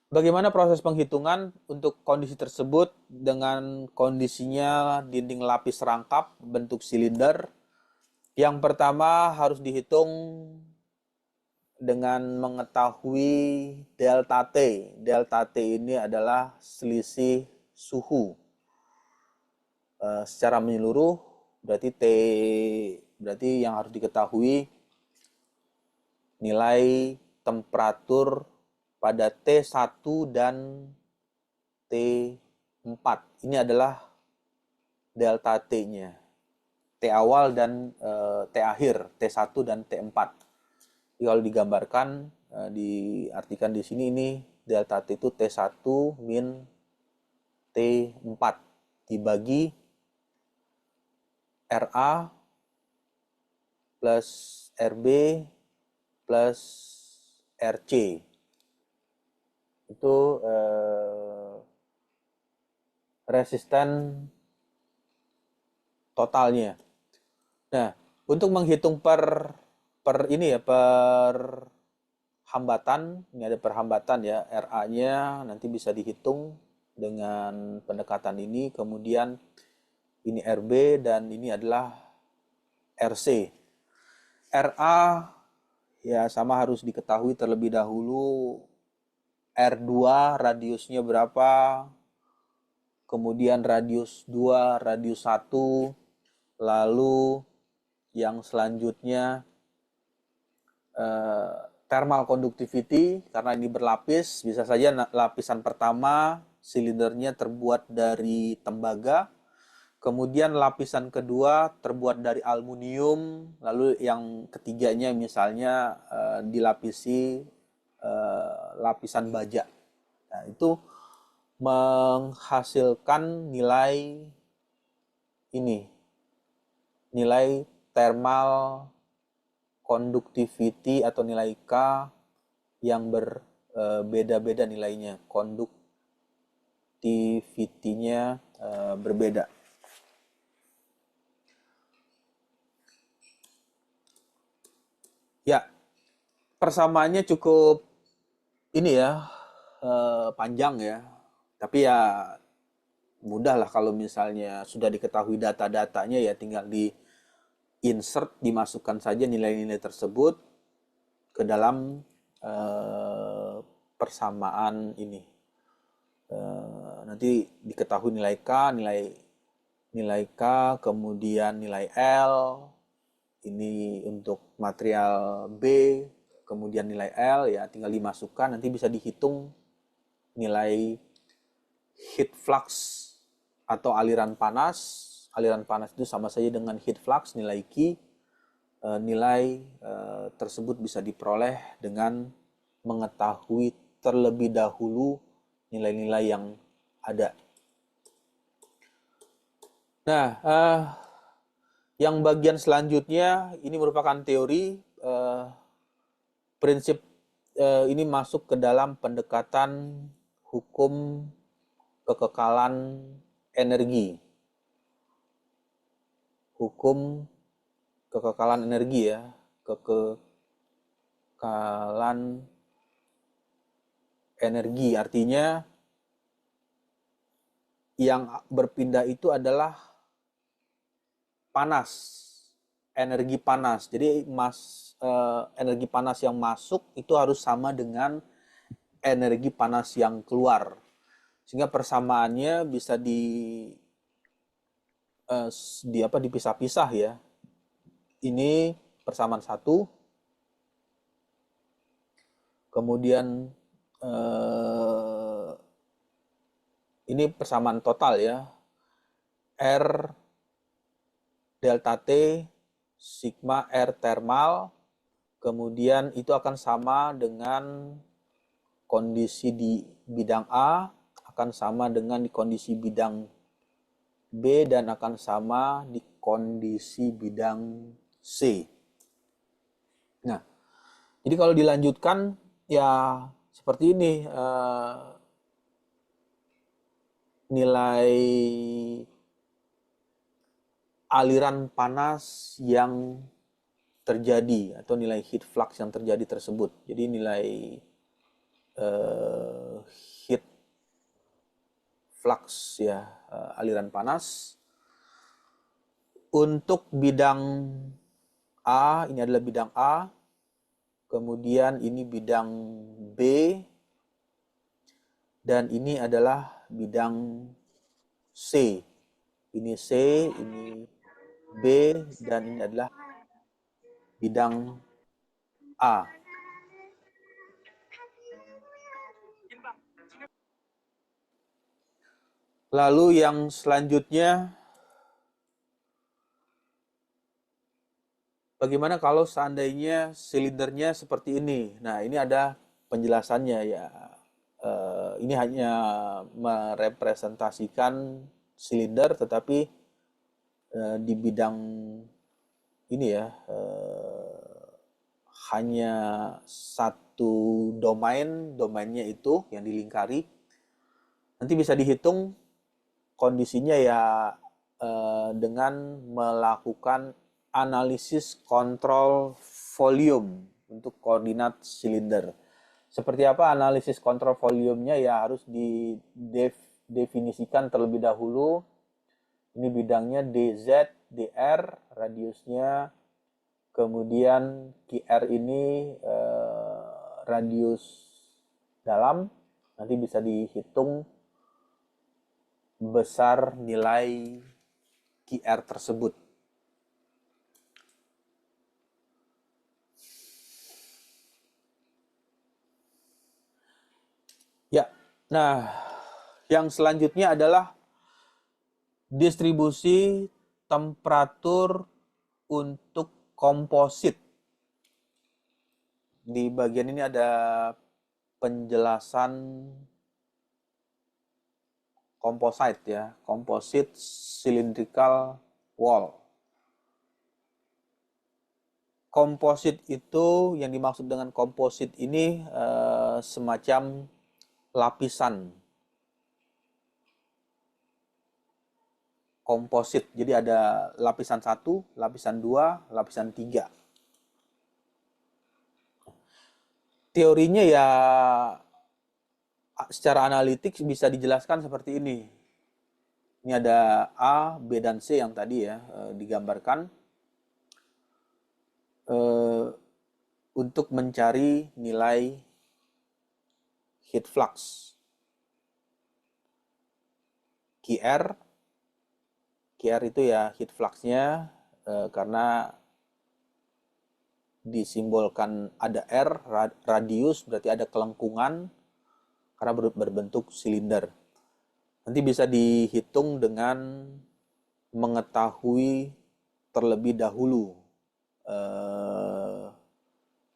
bagaimana proses penghitungan untuk kondisi tersebut dengan kondisinya dinding lapis rangkap bentuk silinder? Yang pertama harus dihitung dengan mengetahui delta T. Delta T ini adalah selisih suhu. Secara menyeluruh berarti T, berarti yang harus diketahui nilai temperatur pada T1 dan T4. Ini adalah delta T-nya. T awal dan T akhir, T1 dan T4. Jadi kalau digambarkan, diartikan di sini, ini delta T itu T1 min T4 dibagi RA plus RB plus RC. Itu resisten totalnya. Nah, untuk menghitung per ini ya, per hambatan, ini ada perhambatan ya, RA-nya nanti bisa dihitung dengan pendekatan ini, kemudian ini RB dan ini adalah RC. RA ya sama harus diketahui terlebih dahulu, R2 radiusnya berapa, kemudian radius 2, radius 1, lalu yang selanjutnya thermal conductivity, karena ini berlapis, bisa saja lapisan pertama silindernya terbuat dari tembaga, kemudian lapisan kedua terbuat dari aluminium, lalu yang ketiganya misalnya dilapisi lapisan baja. Nah, itu menghasilkan nilai ini, nilai thermal conductivity atau nilai K yang berbeda-beda nilainya, conductivity-nya berbeda. Ya, persamaannya cukup ini ya, panjang ya. Tapi ya mudah lah kalau misalnya sudah diketahui data-datanya, ya tinggal di insert, dimasukkan saja nilai-nilai tersebut ke dalam persamaan ini. Nanti diketahui nilai K, nilai K, kemudian nilai L, ini untuk material B, kemudian nilai L, ya tinggal dimasukkan, nanti bisa dihitung nilai heat flux atau aliran panas. Aliran panas itu sama saja dengan heat flux, nilai Q. Nilai tersebut bisa diperoleh dengan mengetahui terlebih dahulu nilai-nilai yang ada. Nah, yang bagian selanjutnya ini merupakan teori. Prinsip ini masuk ke dalam pendekatan hukum kekekalan energi. Hukum kekekalan energi ya, kekekalan energi artinya yang berpindah itu adalah panas, energi panas. Jadi energi panas yang masuk itu harus sama dengan energi panas yang keluar, sehingga persamaannya bisa dipisah-pisah ya. Ini persamaan 1, kemudian ini persamaan total ya, R delta T sigma R thermal, kemudian itu akan sama dengan kondisi di bidang A, akan sama dengan di kondisi bidang B, dan akan sama di kondisi bidang C. Nah, jadi kalau dilanjutkan ya seperti ini, nilai aliran panas yang terjadi atau nilai heat flux yang terjadi tersebut. Jadi nilai heat flux ya, aliran panas untuk bidang A, ini adalah bidang A, kemudian ini bidang B, dan ini adalah bidang C. Ini C, ini B, dan ini adalah bidang A. Lalu yang selanjutnya, bagaimana kalau seandainya silindernya seperti ini? Nah, ini ada penjelasannya ya. Ini hanya merepresentasikan silinder, tetapi di bidang ini ya, hanya satu domainnya itu yang dilingkari. Nanti bisa dihitung kondisinya ya dengan melakukan analisis kontrol volume untuk koordinat silinder. Seperti apa analisis kontrol volumenya? Ya harus didefinisikan terlebih dahulu. Ini bidangnya DZ, DR, radiusnya. Kemudian QR ini radius dalam. Nanti bisa dihitung besar nilai QR tersebut. Ya, nah yang selanjutnya adalah distribusi temperatur untuk komposit. Di bagian ini ada penjelasan composite ya, composite cylindrical wall. Komposit itu, yang dimaksud dengan komposit ini semacam lapisan komposit. Jadi ada lapisan 1, lapisan 2, lapisan 3. Teorinya ya secara analitik bisa dijelaskan seperti ini. Ini ada A, B, dan C yang tadi ya digambarkan untuk mencari nilai heat flux. QR itu ya heat flux-nya karena disimbolkan ada R, radius berarti ada kelengkungan karena berbentuk silinder. Nanti bisa dihitung dengan mengetahui terlebih dahulu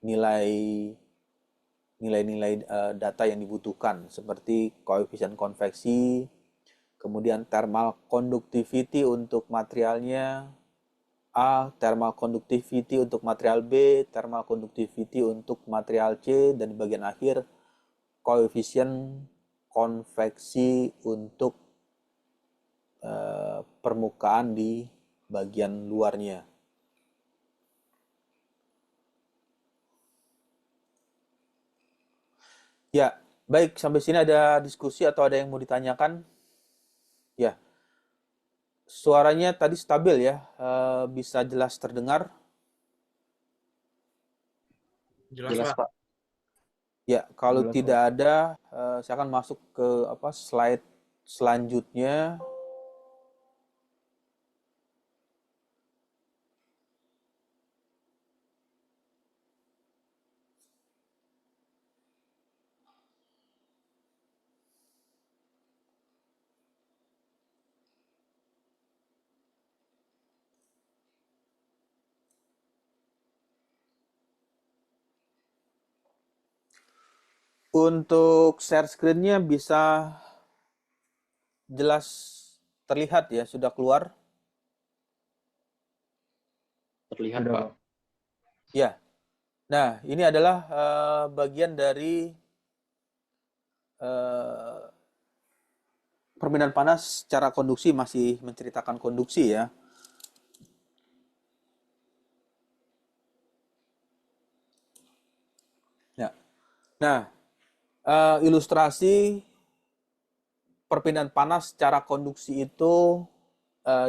nilai-nilai data yang dibutuhkan seperti koefisien konveksi, kemudian thermal conductivity untuk materialnya A, thermal conductivity untuk material B, thermal conductivity untuk material C, dan di bagian akhir koefisien konveksi untuk permukaan di bagian luarnya. Ya, baik, sampai sini ada diskusi atau ada yang mau ditanyakan? Ya, suaranya tadi stabil ya, bisa jelas terdengar. Jelas, Pak. Ya, kalau Jelas, tidak ada, saya akan masuk ke slide selanjutnya. Untuk share screen-nya bisa jelas terlihat ya, sudah keluar. terlihat Pak. Ya, nah ini adalah bagian dari permainan panas secara konduksi, masih menceritakan konduksi ya. Ya. Nah, ilustrasi perpindahan panas secara konduksi itu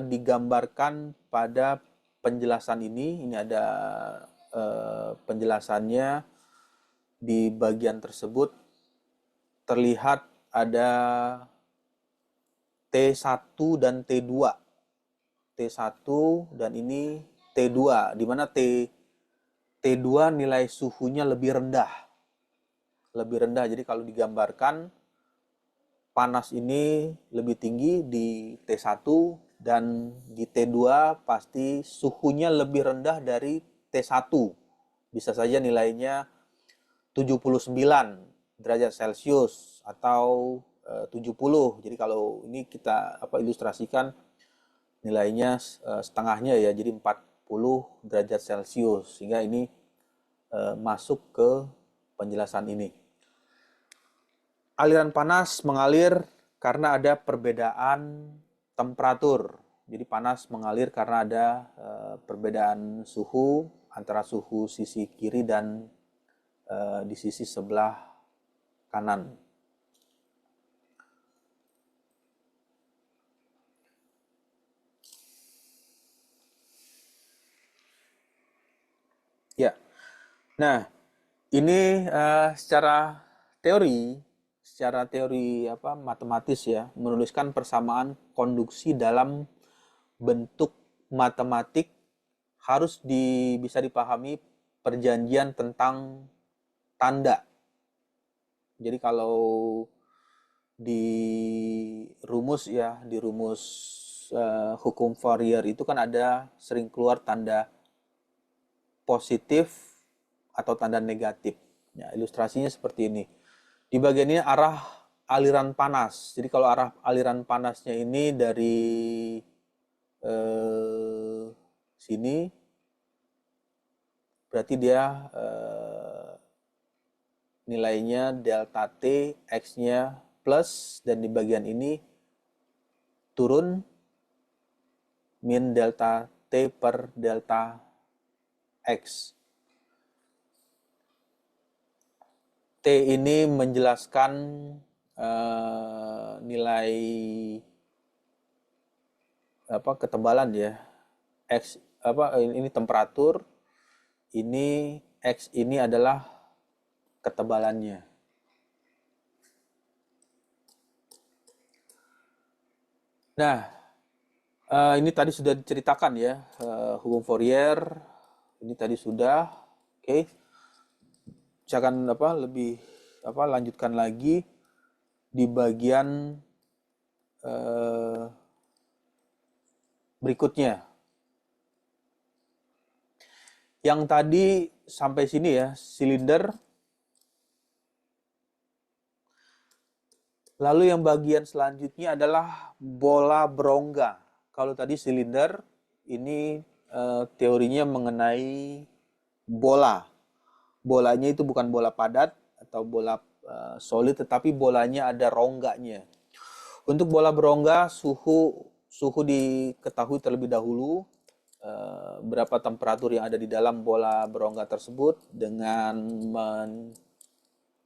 digambarkan pada penjelasan ini. Ini ada penjelasannya di bagian tersebut. Terlihat ada T1 dan T2. T1 dan ini T2, di mana T2 nilai suhunya lebih rendah. Lebih rendah, jadi kalau digambarkan panas ini lebih tinggi di T1 dan di T2 pasti suhunya lebih rendah dari T1. Bisa saja nilainya 79 derajat Celcius atau 70. Jadi kalau ini kita ilustrasikan nilainya setengahnya ya, jadi 40 derajat Celcius, sehingga ini masuk ke penjelasan ini. Aliran panas mengalir karena ada perbedaan temperatur. Jadi panas mengalir karena ada perbedaan suhu antara suhu sisi kiri dan di sisi sebelah kanan. Ya, nah ini secara teori secara teori matematis ya, menuliskan persamaan konduksi dalam bentuk matematik harus bisa dipahami perjanjian tentang tanda. Jadi kalau di rumus hukum Fourier itu kan ada sering keluar tanda positif atau tanda negatif. Ya, ilustrasinya seperti ini. Di bagian ini arah aliran panas. Jadi kalau arah aliran panasnya ini dari sini, berarti dia nilainya delta T, X-nya plus, dan di bagian ini turun min delta T per delta X. T ini menjelaskan nilai ketebalan ya. X ini temperatur, ini X ini adalah ketebalannya. Nah, ini tadi sudah diceritakan ya, hukum Fourier. Ini tadi sudah. Oke. Saya akan lanjutkan lagi di bagian berikutnya. Yang tadi sampai sini ya, silinder. Lalu yang bagian selanjutnya adalah bola berongga. Kalau tadi silinder, ini teorinya mengenai bola. Bolanya itu bukan bola padat atau bola solid, tetapi bolanya ada rongganya. Untuk bola berongga, suhu diketahui terlebih dahulu, berapa temperatur yang ada di dalam bola berongga tersebut dengan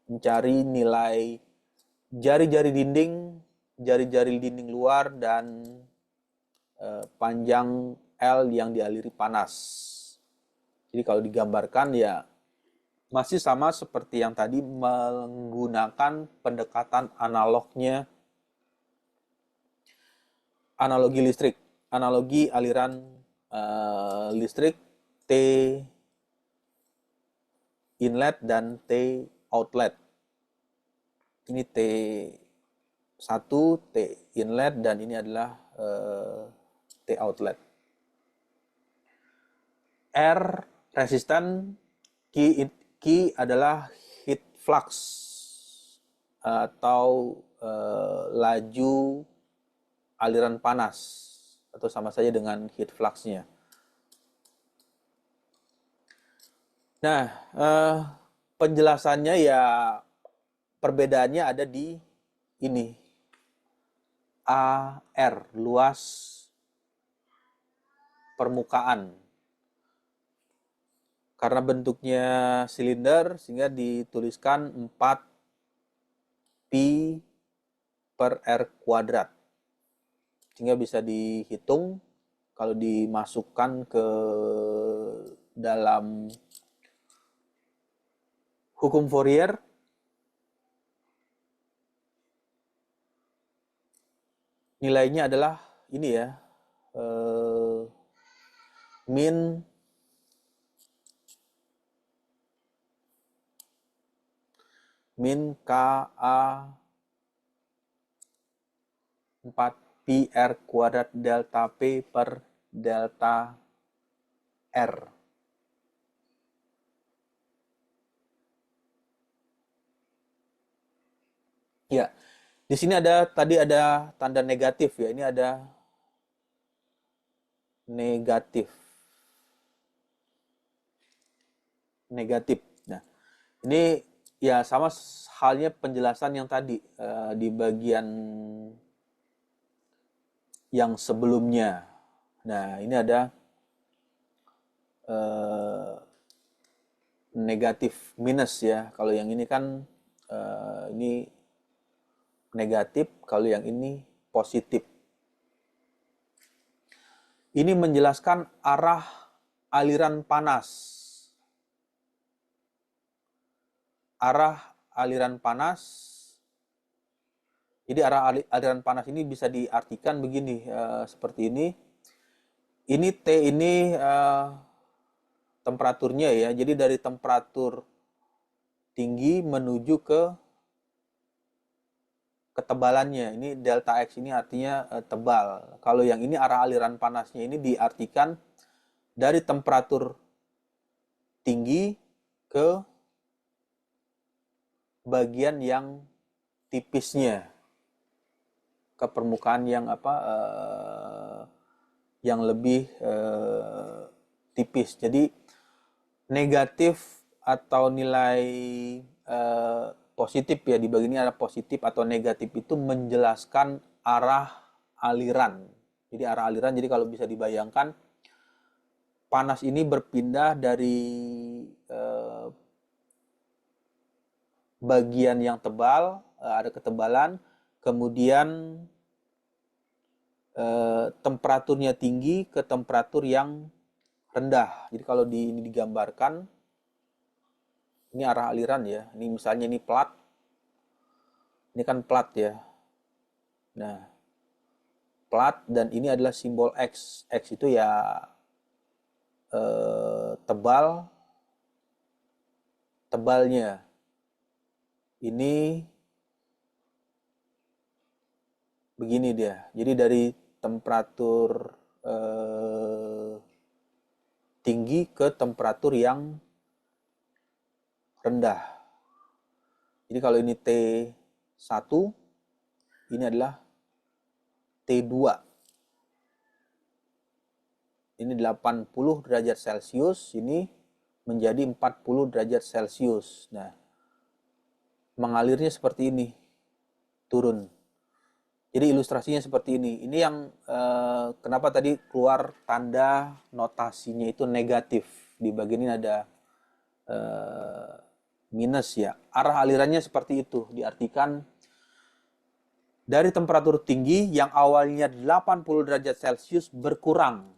mencari nilai jari-jari dinding luar dan panjang L yang dialiri panas. Jadi kalau digambarkan ya masih sama seperti yang tadi, menggunakan pendekatan analognya, analogi listrik, analogi aliran listrik T inlet dan T outlet. Ini T1, T inlet, dan ini adalah T outlet. R resistan, Q adalah heat flux atau laju aliran panas, atau sama saja dengan heat flux-nya. Nah, penjelasannya ya perbedaannya ada di ini. AR, luas permukaan. Karena bentuknya silinder sehingga dituliskan 4 pi per R kuadrat. Sehingga bisa dihitung kalau dimasukkan ke dalam hukum Fourier. Nilainya adalah ini ya, min KA 4 pi R kuadrat delta P per delta R. Ya, di sini tadi ada tanda negatif ya. Ini ada negatif. Nah, ini ya sama halnya penjelasan yang tadi di bagian yang sebelumnya. Nah, ini ada negatif minus ya. Kalau yang ini kan ini negatif, kalau yang ini positif. Ini menjelaskan arah aliran panas. Arah aliran panas Jadi arah aliran panas ini bisa diartikan begini, seperti ini. Ini T ini temperaturnya ya. Jadi dari temperatur tinggi menuju ke ketebalannya. Ini delta X ini artinya tebal. Kalau yang ini arah aliran panasnya ini diartikan dari temperatur tinggi ke bagian yang tipisnya, ke permukaan yang yang lebih tipis. Jadi negatif atau nilai positif ya, di bagian ini ada positif atau negatif itu menjelaskan arah aliran. Jadi arah aliran, jadi kalau bisa dibayangkan panas ini berpindah dari bagian yang tebal, ada ketebalan, kemudian temperaturnya tinggi ke temperatur yang rendah. Jadi kalau ini digambarkan, ini arah aliran ya. Ini misalnya ini plat, ini kan plat ya. Nah, plat dan ini adalah simbol X. X itu ya tebalnya. Ini begini dia. Jadi dari temperatur tinggi ke temperatur yang rendah. Jadi kalau ini T1, ini adalah T2. Ini 80 derajat Celcius, ini menjadi 40 derajat Celcius. Nah, mengalirnya seperti ini, turun. Jadi ilustrasinya seperti ini. Ini yang kenapa tadi keluar tanda notasinya itu negatif. Di bagian ini ada minus ya. Arah alirannya seperti itu. Diartikan dari temperatur tinggi yang awalnya 80 derajat Celcius berkurang.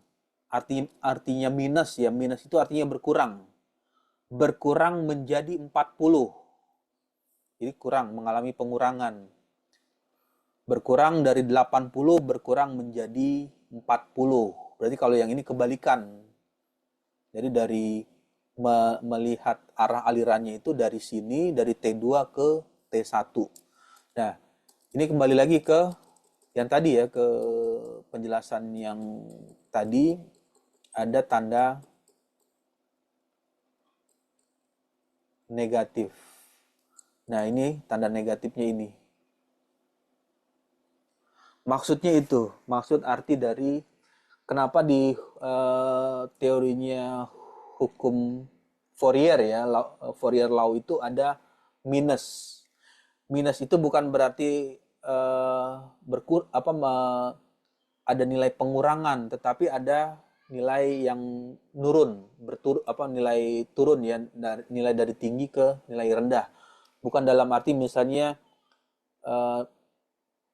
Artinya minus ya. Minus itu artinya berkurang. Berkurang menjadi 40. Jadi kurang, mengalami pengurangan. Berkurang dari 80 berkurang menjadi 40. Berarti kalau yang ini kebalikan. Jadi dari melihat arah alirannya itu dari sini, dari T2 ke T1. Nah, ini kembali lagi ke yang tadi ya, ke penjelasan yang tadi ada tanda negatif. Nah, ini tanda negatifnya ini. Maksudnya itu, maksud arti dari kenapa di teorinya hukum Fourier ya, Fourier law itu ada minus. Minus itu bukan berarti ada nilai pengurangan, tetapi ada nilai yang nurun, nilai turun ya, nilai dari tinggi ke nilai rendah. Bukan dalam arti misalnya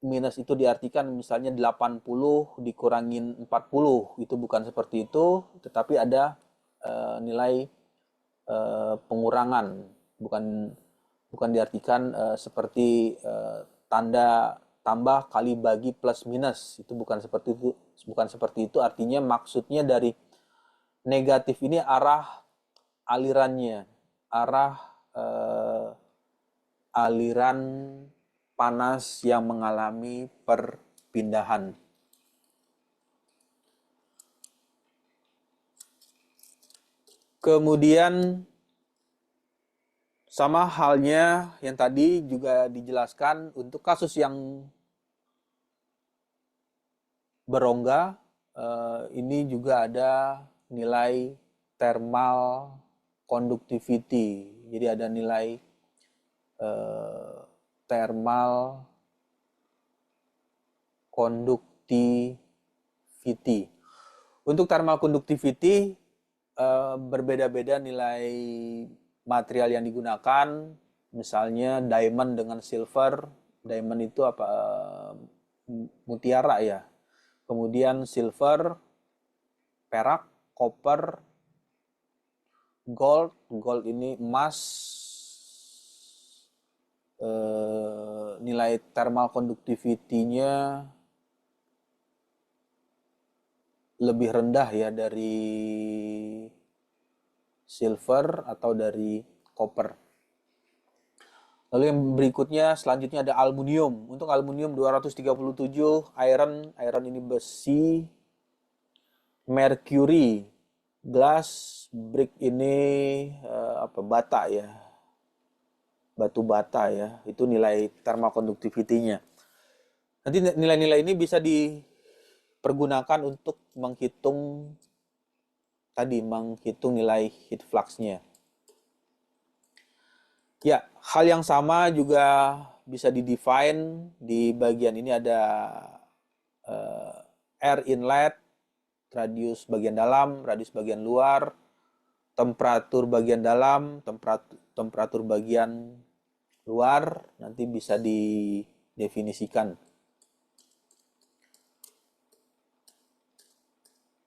minus itu diartikan misalnya 80 dikurangin 40, itu bukan seperti itu, tetapi ada nilai pengurangan, bukan diartikan seperti tanda tambah kali bagi plus minus, itu bukan seperti itu. Artinya maksudnya dari negatif ini arah alirannya, arah aliran panas yang mengalami perpindahan. Kemudian sama halnya yang tadi juga dijelaskan untuk kasus yang berongga, ini juga ada nilai thermal conductivity. Jadi ada nilai thermal conductivity. Untuk thermal conductivity berbeda-beda nilai material yang digunakan, misalnya diamond dengan silver. Diamond itu apa? Mutiara ya. Kemudian silver, perak, copper, gold ini emas, nilai thermal conductivity-nya lebih rendah ya dari silver atau dari copper. Lalu yang berikutnya selanjutnya ada aluminium. Untuk aluminium 237, iron ini besi, mercury, glass, brick ini bata ya. Batu bata ya. Itu nilai thermal conductivity-nya. Nanti nilai-nilai ini bisa dipergunakan untuk menghitung nilai heat flux-nya. Ya, hal yang sama juga bisa di-define. Di bagian ini ada air inlet, radius bagian dalam, radius bagian luar, temperatur bagian dalam, temperatur bagian luar, nanti bisa didefinisikan.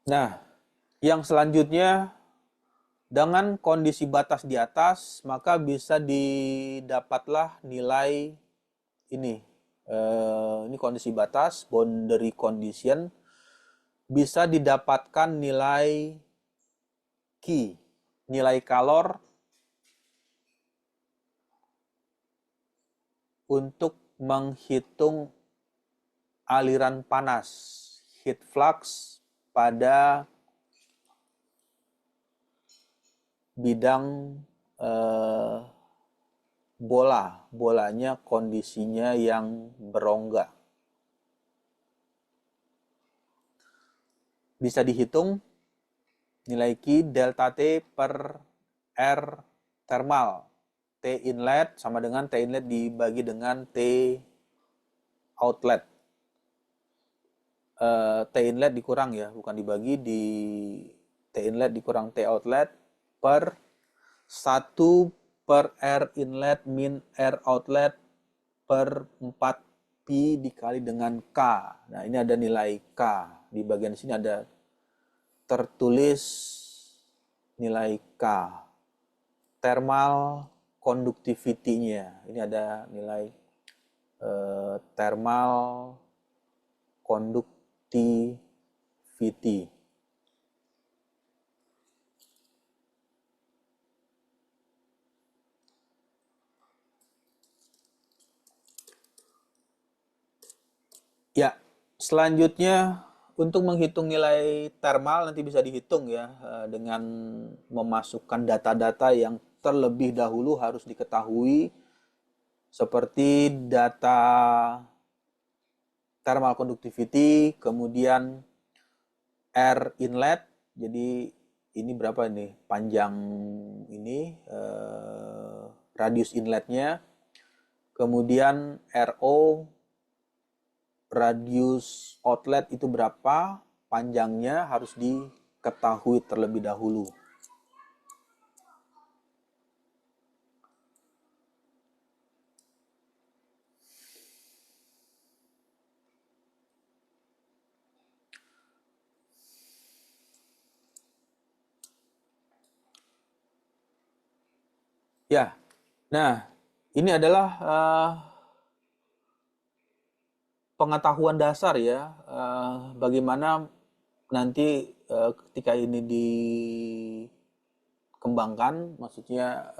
Nah, yang selanjutnya, dengan kondisi batas di atas, maka bisa didapatlah nilai ini. Ini kondisi batas, boundary condition. Bisa didapatkan nilai Q, nilai kalor untuk menghitung aliran panas, heat flux pada bidang bolanya kondisinya yang berongga. Bisa dihitung nilai Q delta T per R thermal. T inlet sama dengan T inlet dibagi dengan T outlet. T inlet dikurang ya, bukan dibagi, di T inlet dikurang T outlet per 1 per R inlet min R outlet per 4 Pi dikali dengan K. Nah, ini ada nilai K. Di bagian sini ada tertulis nilai K. Thermal conductivity-nya. Ini ada nilai thermal conductivity. Ya, selanjutnya untuk menghitung nilai thermal nanti bisa dihitung ya dengan memasukkan data-data yang terlebih dahulu harus diketahui, seperti data thermal conductivity, kemudian air inlet. Jadi ini berapa ini panjang ini radius inletnya, kemudian RO radius outlet itu berapa panjangnya harus diketahui terlebih dahulu. Ya, nah ini adalah pengetahuan dasar ya, bagaimana nanti ketika ini dikembangkan, maksudnya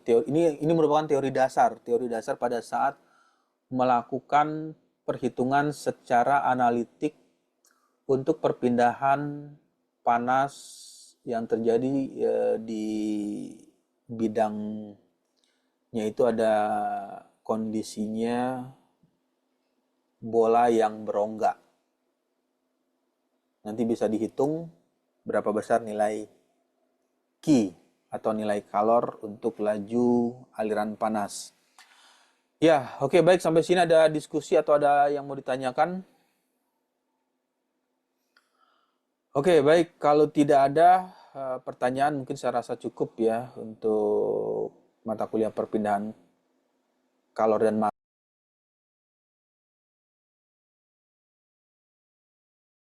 teori ini merupakan teori dasar pada saat melakukan perhitungan secara analitik untuk perpindahan panas yang terjadi di bidangnya itu ada kondisinya bola yang berongga. Nanti bisa dihitung berapa besar nilai Q atau nilai kalor untuk laju aliran panas. Ya, oke, baik, sampai sini ada diskusi atau ada yang mau ditanyakan? Oke, baik, kalau tidak ada pertanyaan mungkin saya rasa cukup ya untuk mata kuliah perpindahan kalor dan